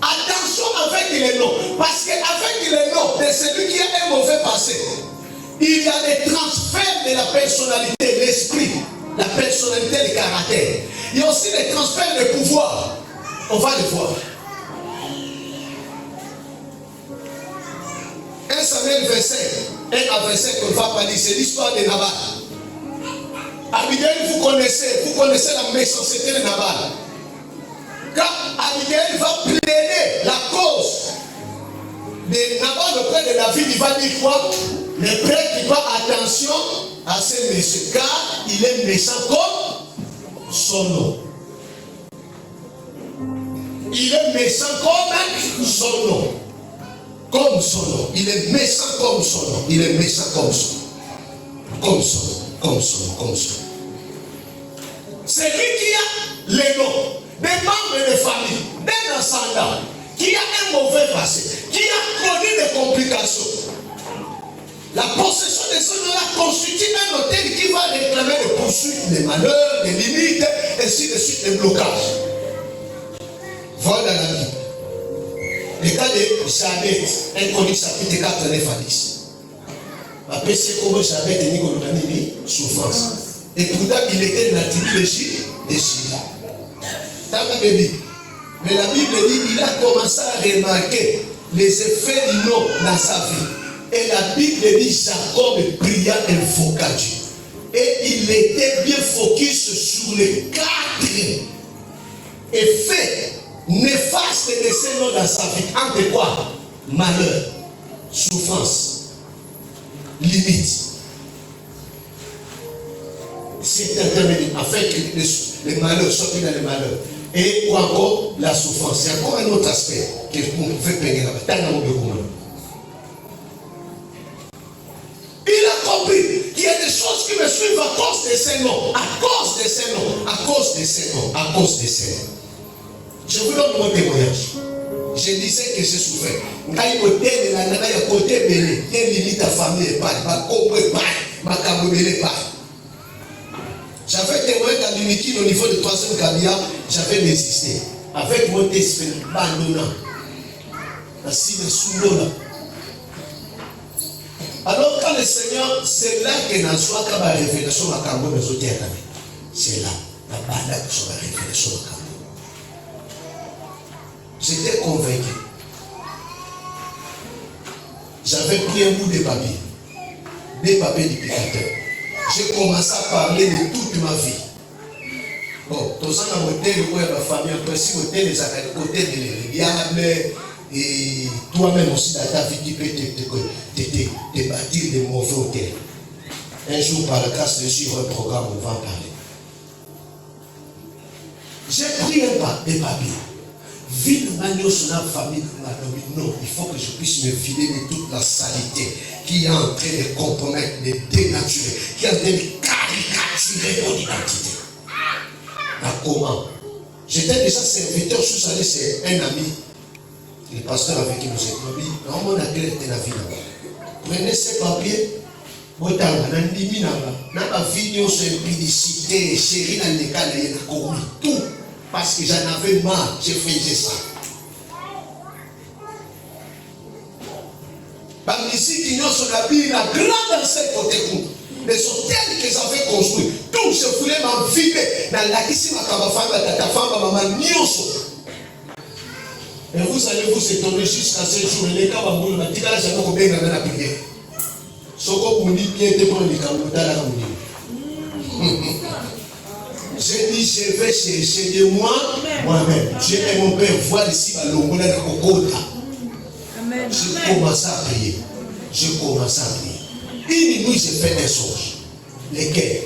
Speaker 1: Attention avec les noms. Parce qu'avec les noms de celui qui a un mauvais passé, il y a des transferts de la personnalité, l'esprit, la personnalité, le caractère. Il y a aussi des transferts de pouvoir. On va le voir. 1 Samuel 27, 1 à 27 qu'on va parler, c'est l'histoire de Nabal. Abigail, vous connaissez la méchanceté de Nabal. Quand Abigail va plaider la cause de Nabal auprès de David, il va dire quoi? Le prêtre qui va attention à ce monsieur, car il est méchant comme son nom. Il est méchant comme son nom. Comme son nom. Il est méchant comme son nom. Il est méchant comme son nom. Comme son nom. Comme son nom. Comme son nom. C'est lui qui a les noms des membres de famille, d'un ascendant, qui a un mauvais passé, qui a connu des complications. La possession de ce nom-là constitue un hôtel qui va réclamer des poursuites, des malheurs, des limites, ainsi de suite, des blocages. Voilà dans la Bible. Le cas de Jabet, 1 Chronique chapitre 4, 9 à 10. Après, c'est comme Jabet et Nicolas souffrance. Et pourtant, il était de la tribu de Juda. Mais la Bible dit qu'il a commencé à remarquer les effets du nom dans sa vie. Et la Bible dit Jacob pria et invoqua Dieu. Et il était bien focus sur les 4 effets néfastes de ces noms dans sa vie. Entre quoi? Malheur, souffrance, limite. C'est intermédiaire afin que les malheurs soient dans les malheurs. Et ou encore la souffrance. C'est encore un autre aspect que vous pouvez payer là-bas. Il a compris qu'il y a des choses qui me suivent à cause de ces noms. À cause de ces noms. À cause de ces noms. À cause de ces noms. Je vous donne mon témoignage. Je disais que j'ai souffert. Quand il me dit que la nana est à côté de lui, il y a une limite à famille et pas. J'avais témoigné dans l'unité au niveau de 3e Kabia, j'avais résisté. Avec mon esprit, alors quand le Seigneur, c'est là que n'a soit qu'à la révélation à Kambo, mais au terre, c'est là, la balade sur la révélation à Kambo. J'étais convaincu. J'avais pris un bout de papier, des papiers d'épicateurs. J'ai commencé à parler de toute ma vie. Bon, tout ça dans l'hôtel où il y a ma famille, après si l'hôtel est à côté de diable, et toi-même aussi dans ta vie, tu peux te bâtir de mauvais hôtels. Un jour, par la grâce de suivre un programme, on va en parler. J'ai pris des papiers. Vide magno sur la famille, non, il faut que je puisse me vider de toute la saleté qui est en train de compromettre, de dénaturer, qui est en train de caricaturer mon identité. Comment? J'étais déjà serviteur sous-salé, c'est un ami Le pasteur avec qui nous sommes dit, on a clair de la vie. Prenez ces papiers, vous avez un vidéo sur l'impudicité, chérie, dans les cas de tout. Parce que j'en avais marre, je faisais ça. Parmi ici, qui ont son habit, la grande enceinte côté coup. Les hôtels qu'ils avaient construits, tout se voulait m'envider. Dans la kissima, ta femme, maman, nioso. Et vous allez vous étonner jusqu'à ce jour. Les cas, vous m'avez dit que là, j'ai encore bien dans la prière. Ce que vous dites bien, c'est pour les Camerounais. J'ai dit, je vais chercher de moi-même. Dieu et mon Père voient ici ma longueur de Kokota. Je commence à prier. Une nuit, j'ai fait des songes. Lesquels?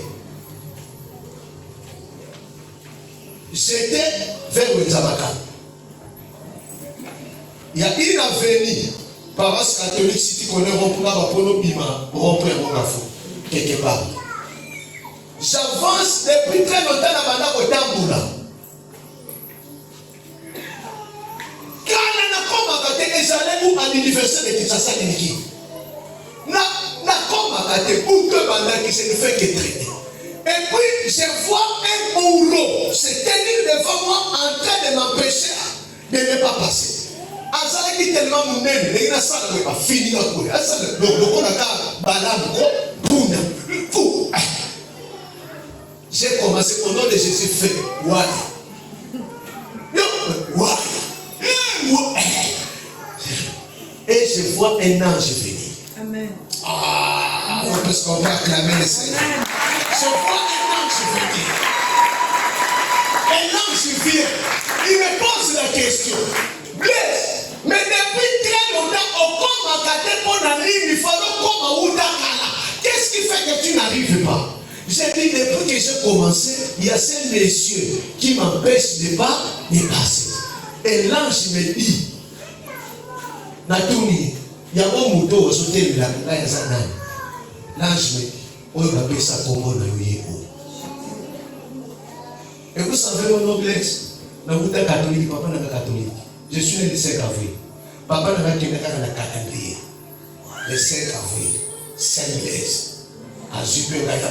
Speaker 1: J'étais vers Wenzamaka. Il y a une avenue, paroisse catholique, si tu connais, quelque part. J'avance depuis très longtemps dans le Tamboula. Quand on a commencé, j'allais où à l'université de Kinshasa, Niki. Où que bandaki se ne fait que traiter. Et puis je vois un bourreau se tenir devant moi en train de m'empêcher de ne pas passer. Azala qui tellement mon aime, il a ça là pas fini là pour. Azala le on a balam puna. J'ai commencé au nom de Jésus fait voilà. Et je vois un ange venir. Amen. Parce qu'on va acclamer le Seigneur. Je vois un ange venir. Un ange vient. Il me pose la question. Blaise, mais depuis très longtemps, on commence à gâter pour la ligne, il faut comme à Oudakala. Qu'est-ce qui fait que tu n'arrives pas? J'ai dit, depuis que j'ai commencé, il y a ces messieurs qui m'empêchent de pas passer. Et l'ange me dit, Natouni, il y a un mouton au sauté de la Zanane. L'ange me dit, on va appeler ça comme on a eu. Et vous savez mon noblesse, dans le catholique, papa n'est pas catholique. Je suis né le 5 avril. Papa n'a pas été dans la calendrier. Le 5 avril, Saint-Blaise. À Jupé, on a été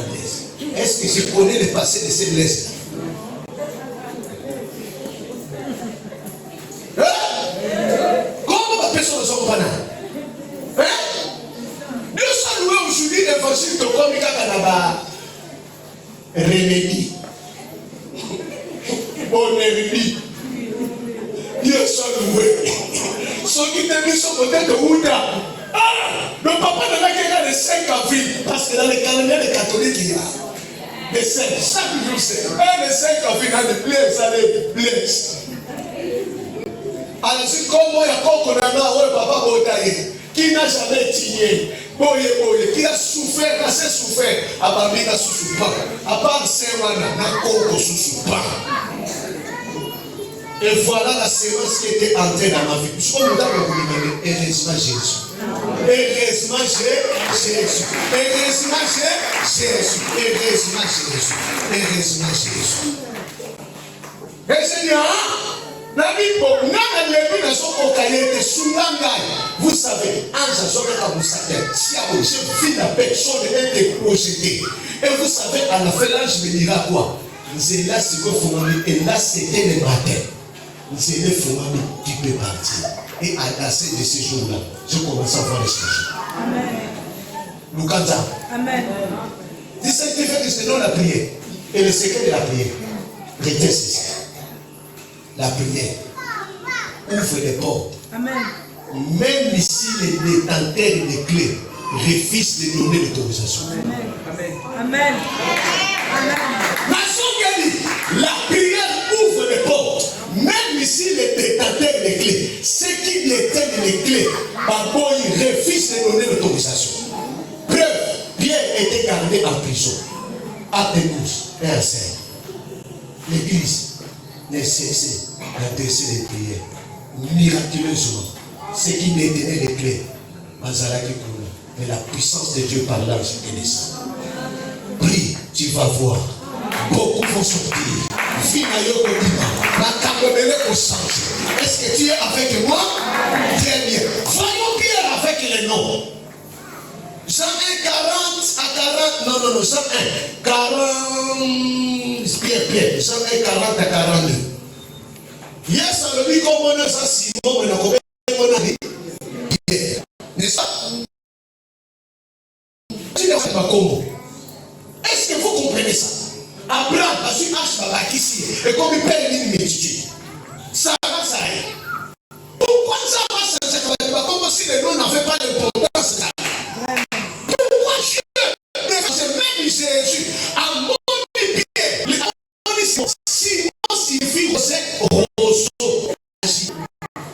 Speaker 1: Blaise. Est-ce que je connais le passé de ces blesses? Comment la personne ne s'en va là? Nous sommes loués aujourd'hui l'évangile de Komika Kanaba. Remédie. Bon remédie. Dieu soit loué. Ceux qui t'aiment sont peut-être Ouda. Le papa n'a pas quelqu'un de 5 avril. Parce que dans les calendriers des catholiques, il y a des 5. Chaque jour, c'est un des 5 avril. Dans les blesses, ça les blesse. Alors, c'est comme moi, il y a un papa qui n'a jamais tigné. Qui a souffert, assez souffert. À part Bina Soussoupa. À part Sewana, n'a Koko Soussoupa. Et voilà la séance qui était entrée dans ma vie. Je crois que nous avons demandé, heureusement Jésus. Heureusement Jésus. Heureusement Jésus. Heureusement Jésus. Heureusement Jésus. Et Seigneur, vous savez, je vis la personne était projetée. Et vous savez, à la fin, l'ange me dira quoi? Et là, c'était le matin. C'est le fourmi qui peut partir. Et à la suite de ce jour-là, je commence à voir les choses. Amen. Lukanda. Amen. C'est ça qui fait que je te donne la prière. Et le secret de la prière, retient ceci. La prière ouvre les portes. Amen. Même si les détenteurs des clés refusent de donner l'autorisation. Amen. Amen. Amen. Amen. La prière ouvre les portes. Même si les détenteurs des clés, ceux qui détiennent les clés, ils refusent de donner l'autorisation. Preuve, Pierre était gardé en prison. Acte 12, verset 5. L'église ne cessait d'adresser les prières. Miraculeusement, ceux qui détenaient les clés, mais la puissance de Dieu par l'ange est descendue. Prie, tu vas voir. beaucoup vont sortir. Est-ce que tu es avec moi? Très bien. Voyons Pierre avec les noms. Jean 1, 40 à 40. Non, Jean 1, 40. Pierre. Jean 1, 40 à 42. Yes, on le dit comme on a ça, Simon, mais on a dit Pierre. N'est-ce pas? Est-ce que vous comprenez ça? Abraham a su H ici. Et comme il perd une multitude. Ça va, ça y est. Pourquoi ça va changer? Comme si les noms n'avaient pas d'importance là. Pourquoi même Jésus a mon pied? Simon signifie roseau.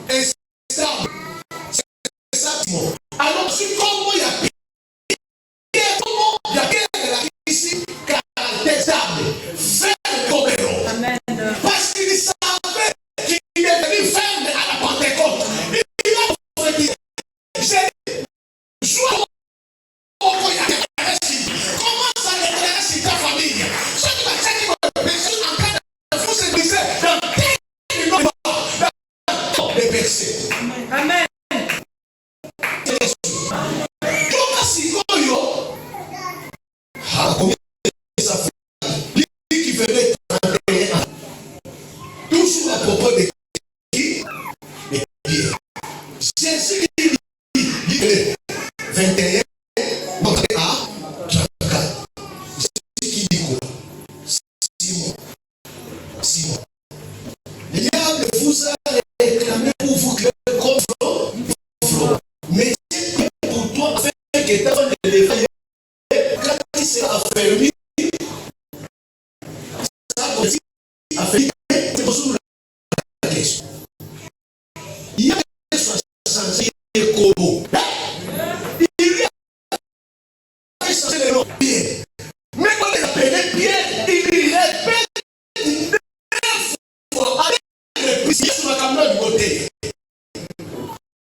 Speaker 1: Instable. C'est ça, Simon. Alors, si comme moi, il y a Pierre, il y a Pierre ici, car stable, ferme comme héros. Amen. Parce qu'il savait qu'il est venu ferme à la Pentecôte. Il a prophétisé. Comment ça déclarer sur ta famille? Ce qui va dire que les choses en train de vous se briser dans tel nom dans les versets. Amen. Combien ça fait? Lui qui venait 31 ans. Toujours à propos de qui? De Pierre. Jésus qui dit 21, montré à 34. C'est qui dit quoi? Simon. Le diable vous a réclamé pour vous créer comme flot. Mais c'est pour toi, afin que ta femme ne l'éveille. Quand il sera affermi, ça aussi affermi, c'est pour la question. Il y a 65 Kobo. Il lui a changé le nom Pierre. Mais quand il appelait Pierre, il lui répète 9 fois avec le puissant sur la caméra du côté.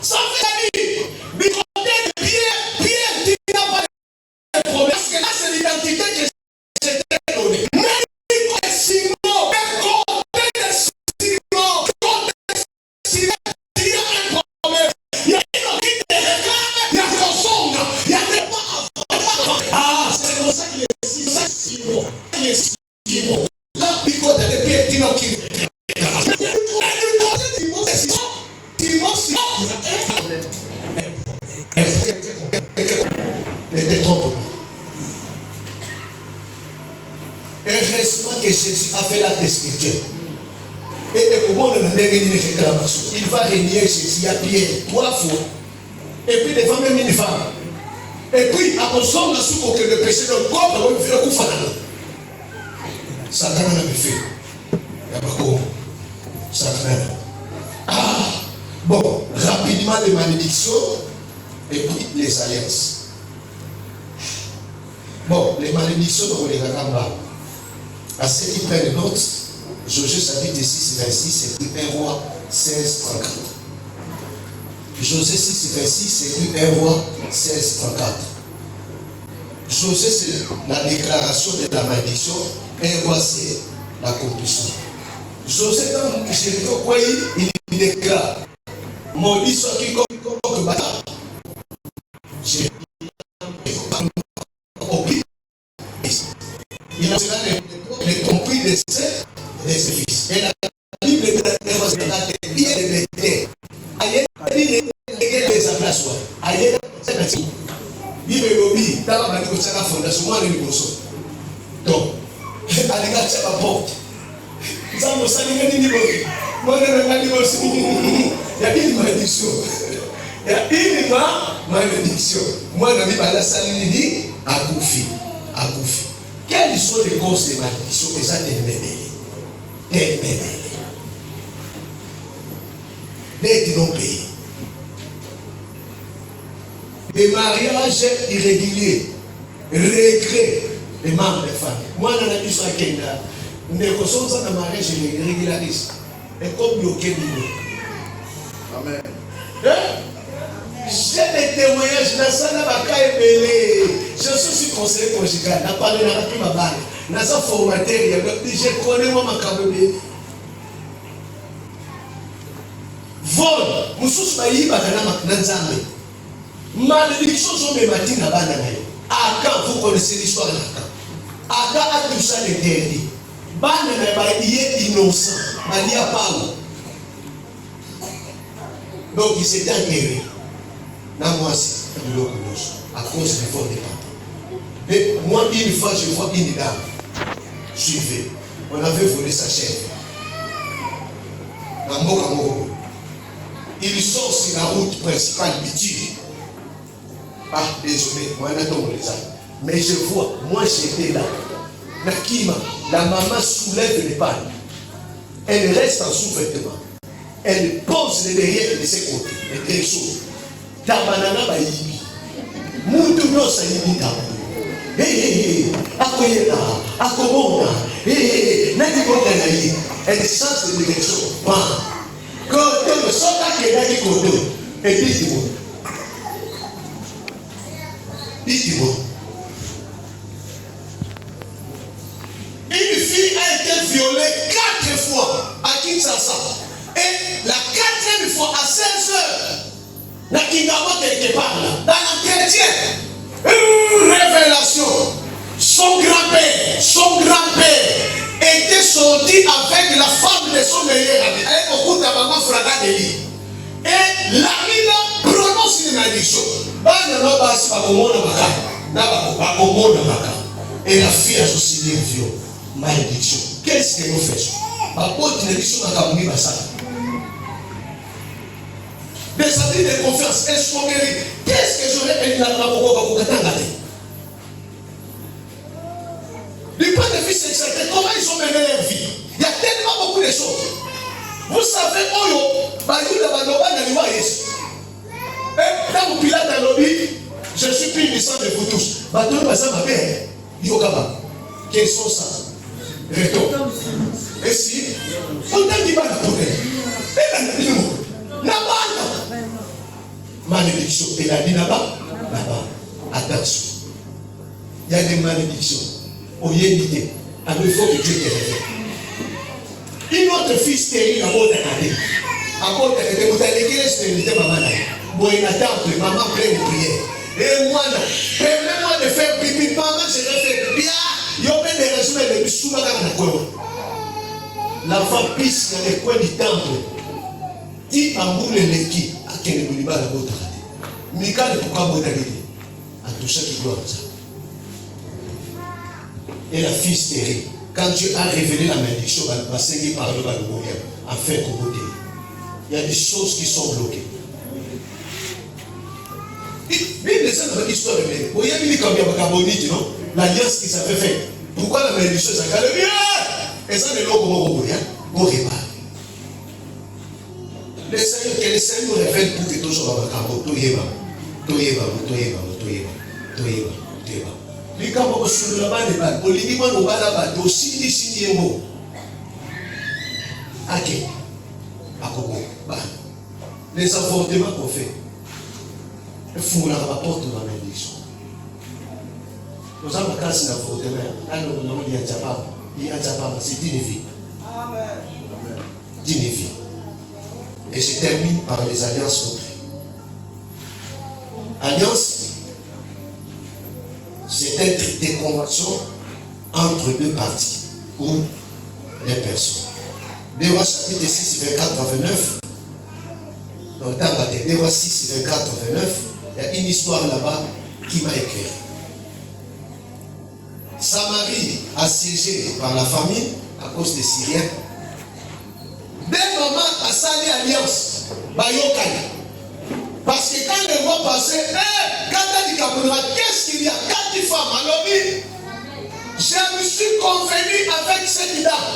Speaker 1: Ça fait du côté de Pierre, tu n'as pas de problème. Parce que là, c'est l'identité que je t'ai donnée. Mais Simon, côté de Simon, il y a un problème. Il y a une qui te réclame, il y a ton son, il y a des pas. Ah, c'est comme ça qu'il est Simon. Il est Simon. Là, du côté de Pierre, tu n'as qui heureusement que Jésus a fait la description. Et comment on a une réclamation? Il va régner Jésus à Pierre 3 fois. Et puis des femmes, même une femme. Et puis, après ça, on a su que le péché de corps, on va faire un coup fanal. Satan a fait. Il n'y a pas comment. Satan. Ah! Bon, rapidement les malédictions et puis les alliances. Bon, les malédictions, on les regarde là. À ceux qui prennent note, Josué chapitre 6, 26, c'est écrit 1 roi 16, 34. Josué 6, 26, c'est écrit 1 roi 16, 34. Josué, c'est la déclaration de la malédiction. 1 roi, c'est l'accomplissement. Josué, dans le Jéricho, quoi, il déclare maudit soit quiconque bâtard. Il a les compris de ses fils. Et la Bible est bien de l'été. Aïe, il est des aplaces. Aïe, c'est la Bible. Bible lobby, dans la fondation, moi, les bossons. Donc, allez, gâcher ma porte. Ça me salue, moi, il y a une malédiction. Il y a une malédiction. Moi, je vais la saluer à Koufi. Quelles sont les causes des malédictions? Et ça, d'être non payé. Des mariages irréguliers, regret des membres des familles. Moi, dans la vie sur laquelle nous négocions ça dans le mariage irrégulariste. Et comme bloquer nous. Amen. J'ai des témoignages dans ça, je suis conseiller conjugal. Je parle de la vie. Naza formateur, je connais moi ma kabebe. Vol, mususu bayiba na nzambe. Malédiction sont mes matins à Bananaï. Aka, vous connaissez l'histoire d'Aka. Aka a tout ça l'interdit. Bananaï, il est innocent. Il n'y a pas où. Donc il s'est enguerré. Moi, c'est à cause du fort des papas. Mais moi, une fois, je vois une dame. Suivez. On avait volé sa chair. Il sort sur la route principale Biti. Ah, désolé, moi, mais je vois, moi j'étais là. Nakima, la maman soulève les pannes. Elle reste en sous-vêtement. Elle pose les derrière de ses côtés. Les deux choses. Tabanana bayibi. Moutou no sayibi tabu. Hé, akoyena, akomona. Hé, nadikota nayi. Elle change de direction. Quand on me sort à qu'elle a dit kodo. Et dites-moi. Dites-moi. Une fille a été violée 4 fois à Kinshasa. Et la 4e fois à 16 heures, la Kingama quelque part là, dans l'entretien, une révélation. Son grand-père était sorti avec la femme de son meilleur ami. Elle est au bout de la maman fragile de lui. Et l'ami prononce une malédiction. Et la fille a aussi dit viol. Malédiction. Qu'est-ce que nous faisons? Des amis de confiance, escroquerie. Qu'est-ce que j'aurais aimé la du point de vue sexuel, comment ils ont mené leur vie? Il y a tellement beaucoup de choses. Vous savez, et quand vous pilotez un lobby, je suis plus puissant de vous tous. Quels sont ça? Et si on t'a dit malédiction, et la dit là-bas, attention. Il y a des malédictions. Il faut que Dieu te révèle. Une autre fille stérile à bord de l'année. À bord de l'année, vous avez dit que stérilité, maman. Bon, il attend que maman prenne une prière. Et moi, permets-moi de faire pipi. Maman, je vais faire pipi. Il y a des résumés de Bissouma dans le coin. L'enfant pisse dans les coins du temple. Dit en boule l'équipe à quel niveau la bota. Mika ne peut pas boire à tout ça qui doit ça. Et la fille stérile, quand Dieu a révélé la malédiction, elle va s'aider par le moyen, afin qu'on vote. Il y a des choses qui sont bloquées. Bien des histoires de mère. Vous voyez, comme il y a Gabonite, non? L'alliance qui s'avait faite. Pourquoi la malédiction ça calme bien? Et ça, les locaux vont mourir. On répare. Le Seigneur, que le Seigneur nous révèle pour que tout soit dans le camp. Tout y va. Les camps sur le bas des balles. Olivier, on va là-bas. Aussi, ici, il y a un mot. Ok. Les avortements qu'on fait. Il faut la rapporte dans la malédiction. Nous avons cassé l'avortement. Il y a c'est Dinévi. Dinévi. Et je termine par les alliances concrètes. Alliance, c'est être des conventions entre deux parties ou des personnes. Des rois chapitre 6, 24 à 29. Donc, dans des rois 6, 24 à 29, il y a une histoire là-bas qui m'a éclairé. Samarie, assiégée par la famine à cause des Syriens. Dès moment à sali alliance, parce que quand les mois passaient, quand elle dit qu'est-ce qu'il y a? 4 femmes à l'objet. Je me suis convenu avec cette dame.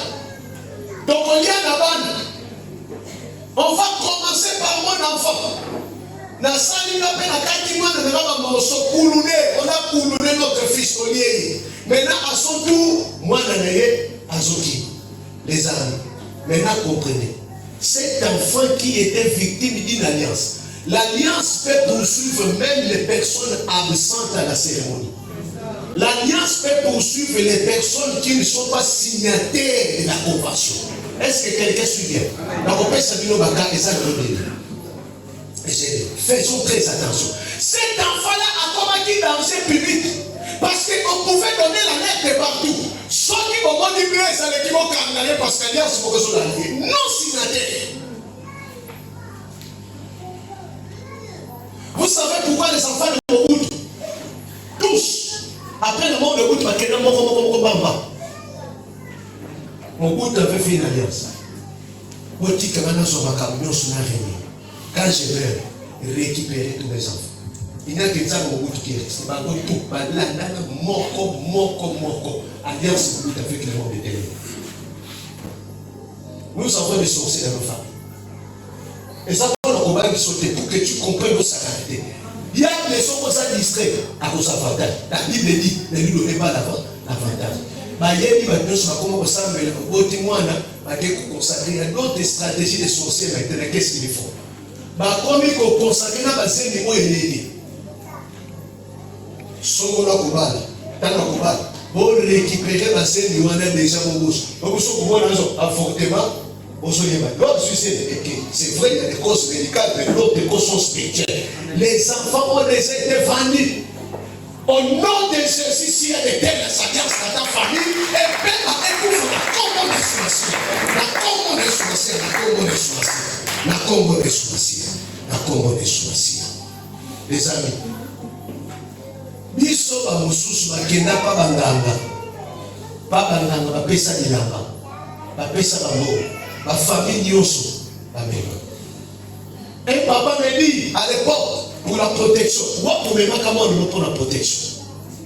Speaker 1: Donc on y a la bande. On va commencer par mon enfant. On a coulé notre fils Olivier. Maintenant, à son tour, moi, Azoki, les amis. Maintenant, comprenez. Cet enfant qui était victime d'une alliance. L'alliance peut poursuivre même les personnes absentes à la cérémonie. L'alliance peut poursuivre les personnes qui ne sont pas signataires de la convention. Est-ce que quelqu'un suit bien? Faisons très attention. Cet enfant-là a commencé dans ce public parce qu'on pouvait donner la lettre partout. Ceux qui vont dire que ça les qui vont canaliser parce qu'il y a ce qu'on veut l'allier. Non signataire. Vous savez pourquoi les enfants de Mobutu, tous, après le mort de Mobutu, Mobutu avait fait une alliance. Quand je vais récupérer tous mes enfants, il n'y a que ça Mobutu qui reste. Moko, alliance Mobutu avec le monde de Téléma. Nous avons des sorciers dans nos familles. Et ça, on va sauter pour que tu comprennes nos sacralités. Il y a des gens comme ça distraits à cause d'avantage. La Bible dit, ne lui donnez pas l'avantage. Il y a des gens qui ça, mais au témoin, il y a d'autres stratégies de sorciers maintenant. Qu'est-ce qu'ils font? Comme il faut consacrer dans le sein de moi et l'aider. Songola Koubal, Tana Koubal, pour récupérer la scène de moi déjà mon bouche. Donc, ce qu'on voit avortement. C'est vrai, il y a des causes médicales, mais d'autres causes sont spirituelles. Les enfants ont déjà été vendus. Au nom de Jésus, s'il y a des telles alliances dans ta famille, et bien, les amis, biso ba mosusu bakenda pa banganga, ba pesa dilanga, ba pesa bango. Ma famille Nyoso, amen. Et papa me dit à l'époque pour la protection. Pour la protection.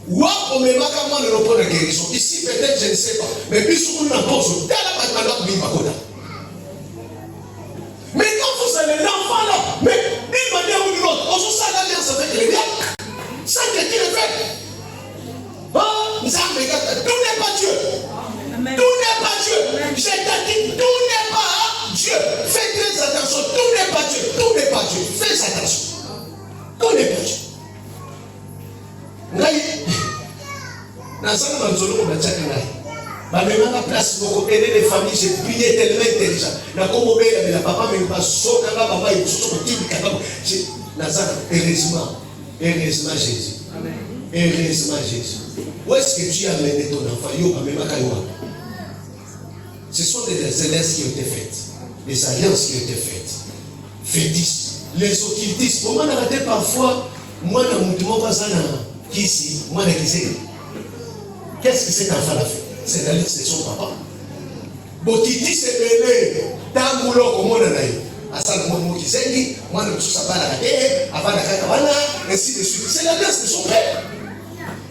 Speaker 1: Pour la guérison. Ici peut-être je ne sais pas. Mais puis sur une pause, mais quand vous avez l'enfant là, mais une manière ou d'une autre, on se sent l'alliance avec les diables. Ça que tu le fais. Tout n'est pas Dieu. Amen. Tout n'est pas Dieu. Je t'ai dit, tout n'est pas Dieu. Fais très attention. Tout n'est pas Dieu. Tout n'est pas Dieu. Fais attention. Tout n'est pas Dieu. Dans la place pour aider les familles, j'ai prié tellement intelligent. La papa me passe papa heureusement Jésus. Heureusement Jésus. Où est-ce que tu as mené ton enfant? Ce sont des alliances qui ont été faites. Des alliances qui ont été faites. Fétiches. Les occultistes. Comment on a raté parfois, moi, dans mon tour, qui ici, moi, qu'est-ce que cet enfant a fait? C'est la liste de son papa. Botiti s'est mêlé. Tant boulot comme on a eu. Asal Momo Kizengi, moi, ne suis pas la guerre, avant la caravane, ainsi de suite. C'est l'alliance de son père.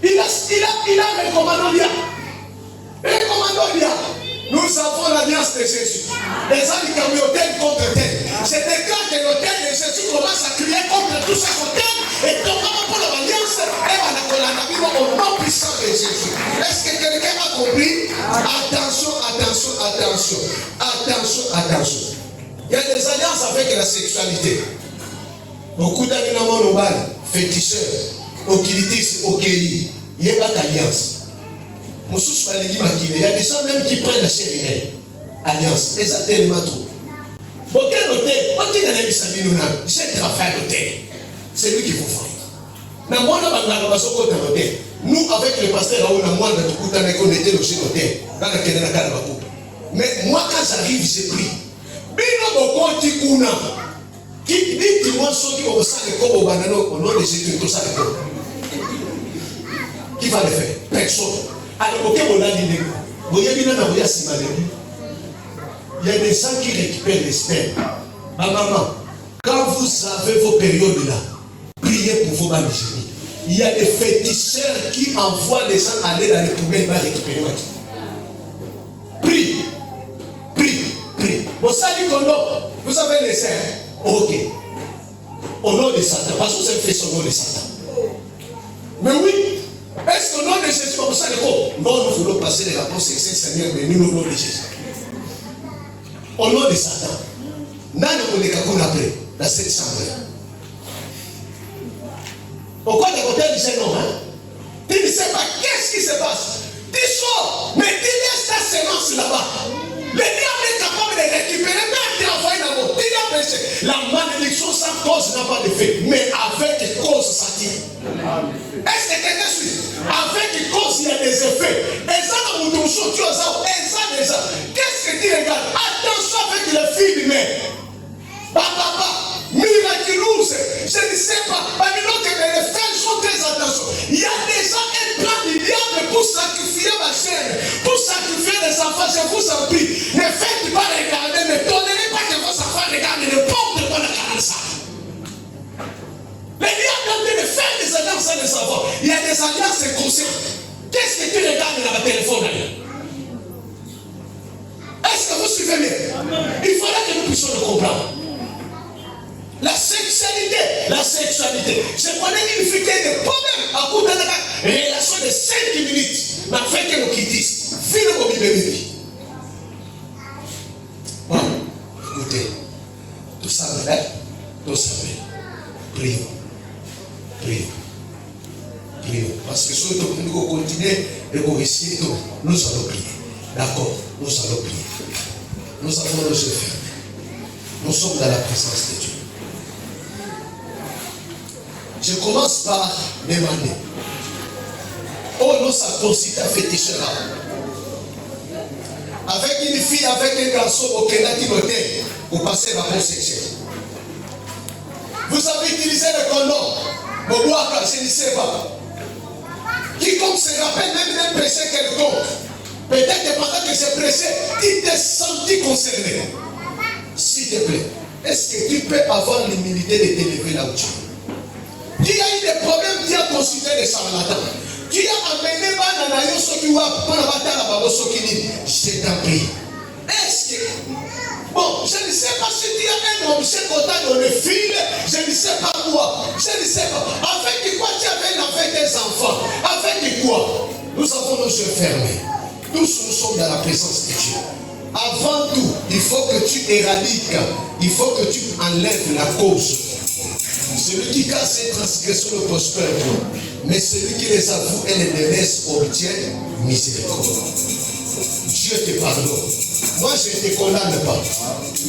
Speaker 1: Il a recommandé bien. Nous avons l'alliance de Jésus. Les amis qui ont mis hôtel contre tel. C'est déclaré que l'hôtel de Jésus commence à crier contre tous ces hôtels. Et donc, pour l'alliance, et au nom puissant de Jésus. Est-ce que quelqu'un a compris? Attention. Il y a des alliances avec la sexualité. Beaucoup d'animaux nomades, féticheurs, occultistes, il y a pas d'alliance. Il y a des gens même qui prennent la chair humaine. Alliance. Et ça tellement trop. Quel hôtel? J'ai travaillé à l'hôtel. C'est lui qui vous fait. Nous, avec le pasteur, on était logés à l'hôtel. Mais moi, quand j'arrive, j'ai pris. Dites-moi ceux qui vont s'arrêter comme au banano, au nom de Jésus, tout ça. Qui va le faire? Personne. Alors, il y a des gens qui récupèrent les spermes. Ma maman, quand vous avez vos périodes là, priez pour vos mamies. Il y a des féticheurs qui envoient les gens aller dans les poubelles pour récupérer votre. Prie. Bon, ça dit qu'on a, vous avez les seins. Ok. Au nom de Satan. Parce que vous avez fait son nom de Satan. Mais oui. Est-ce qu'au nom de Jésus, comme ça, non, nous voulons passer les rapports sexuels, Seigneur, mais nous, au nom de Jésus. Au nom de Satan. Nani on après, dans cette chambre. Pourquoi les côtés disent non, hein? Tu ne sais pas qu'est-ce qui se passe? Tu sors, mais tu laisses ta sémence là-bas. Le diable est capable de récupérer, même tu envoies dans votre péché. La malédiction sans cause n'a pas d'effet, mais avec cause ça tire. Est-ce que quelqu'un suit? Avec cause il y a des effets. Et ça, dans mon donjon, tu as ça, et ça, déjà. Qu'est-ce que tu regardes? Attention avec les filles humaines. Papa, miraculeuse, je ne sais pas. Maintenant que les frères sont très attention. Il y a déjà un plan du diable pour sacrifier ma chaîne, pour sacrifier les enfants. Je vous en prie, ne faites pas regarder, ne tolérez pas que vos enfants regardent n'importe quoi regarder ça. Le diable est en train de faire des alliances sans le savoir. Il y a des alliances inconscientes. Qu'est-ce que tu regardes dans le téléphone d'ailleurs? Est-ce que vous suivez bien? Il faudra que nous puissions le comprendre. La sexualité. Je connais une fille qui a des problèmes à cause de la relation de 5 minutes. Mais fait que nous quittons. Fille de bébé. Bon, écoutez. Tout ça, tout ça. Prions. Parce que si nous continuons et qu'on réussit, nous allons prier. D'accord, nous allons prier. Nous avons nos yeux fermés. Nous sommes dans la présence de Dieu. Je commence par demander. Oh non, ça consiste à féticher là. Avec une fille, avec un garçon au Canada, vous passez la bonne sexuelle. Vous avez utilisé le condom. Boboaka, je ne sais pas. Quiconque se rappelle même d'un péché quelconque. Peut-être que pendant que j'ai prêché, il t'est senti concerné. S'il te plaît, est-ce que tu peux avoir l'humilité de t'élever là où tu es? Qui a eu des problèmes, qui a consulté des charlatans, qui a amené Bananayo Sokiwa pour la bataille à Babo Sokini, je t'en prie. Est-ce que. Bon, je ne sais pas si tu as un objet content dans le fil, je ne sais pas quoi, je ne sais pas. Avec quoi tu avais avec tes enfants? Avec quoi? Nous avons nos yeux fermés. Tous nous sommes dans la présence de Dieu. Avant tout, il faut que tu éradiques, il faut que tu enlèves la cause. Celui qui casse ses transgressions le prospère, mais celui qui les avoue et les délaisse obtient miséricorde. Dieu te pardonne. Moi, je ne te condamne pas.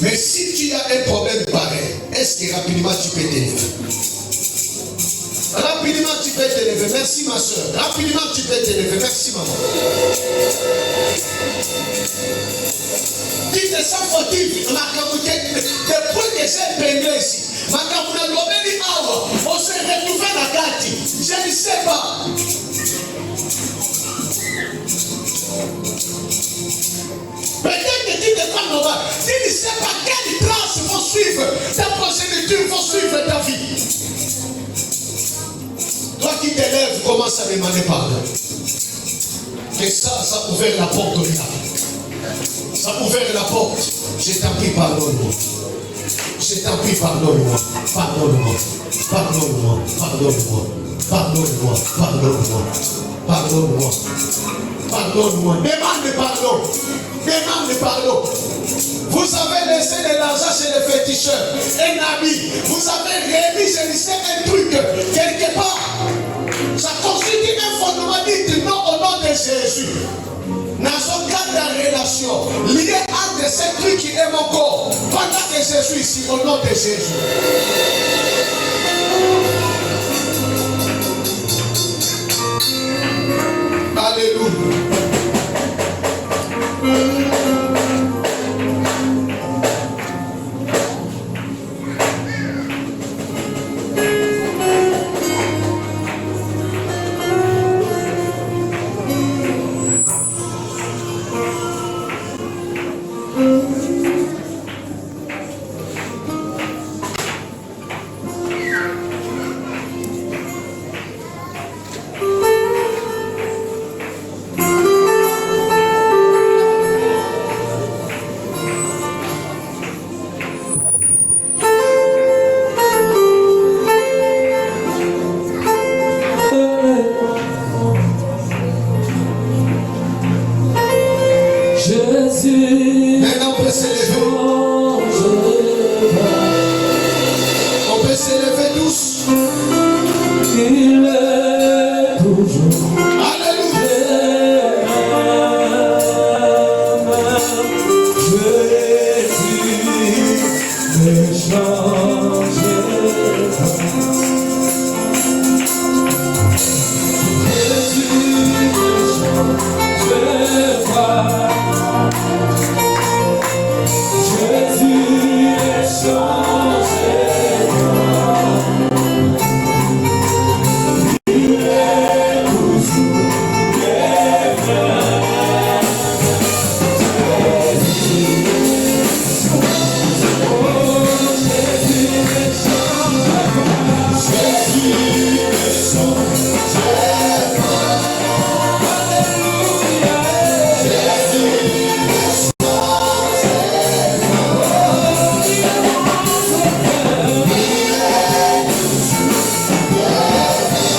Speaker 1: Mais si tu as un problème pareil, est-ce que rapidement tu peux t'élever? Rapidement tu peux t'élever. Merci ma soeur. Rapidement tu peux t'élever. Merci maman. Tu te sens fautif. Depuis que j'ai peigné ici, on s'est retrouvé dans la carte. Je ne sais pas. Peut-être que tu te prends normal. Tu ne sais pas quelle trace vont suivre ta progéniture, vont suivre ta vie. Toi qui t'élèves, commence à demander pardon. Que ça a ouvert la porte au diable. Ça a ouvert la porte. Je t'en prie, pardonne-moi. Je t'en prie, pardonne-moi. Pardonne-moi. Pardonne-moi. Pardonne-moi. Pardonne-moi. Pardonne-moi. Pardonne-moi. Pardonne-moi. Demande pardon. Demande pardon. Vous avez laissé de l'argent chez les féticheurs. Un ami. Vous avez remis, je ne sais, un truc. Quelque part. Ça constitue un fondement. Dites non au nom de Jésus. Dans aucun cas de relation liée entre ce truc qui est mon corps. Pendant que je suis ici, au nom de Jésus. Alléluia. Lord.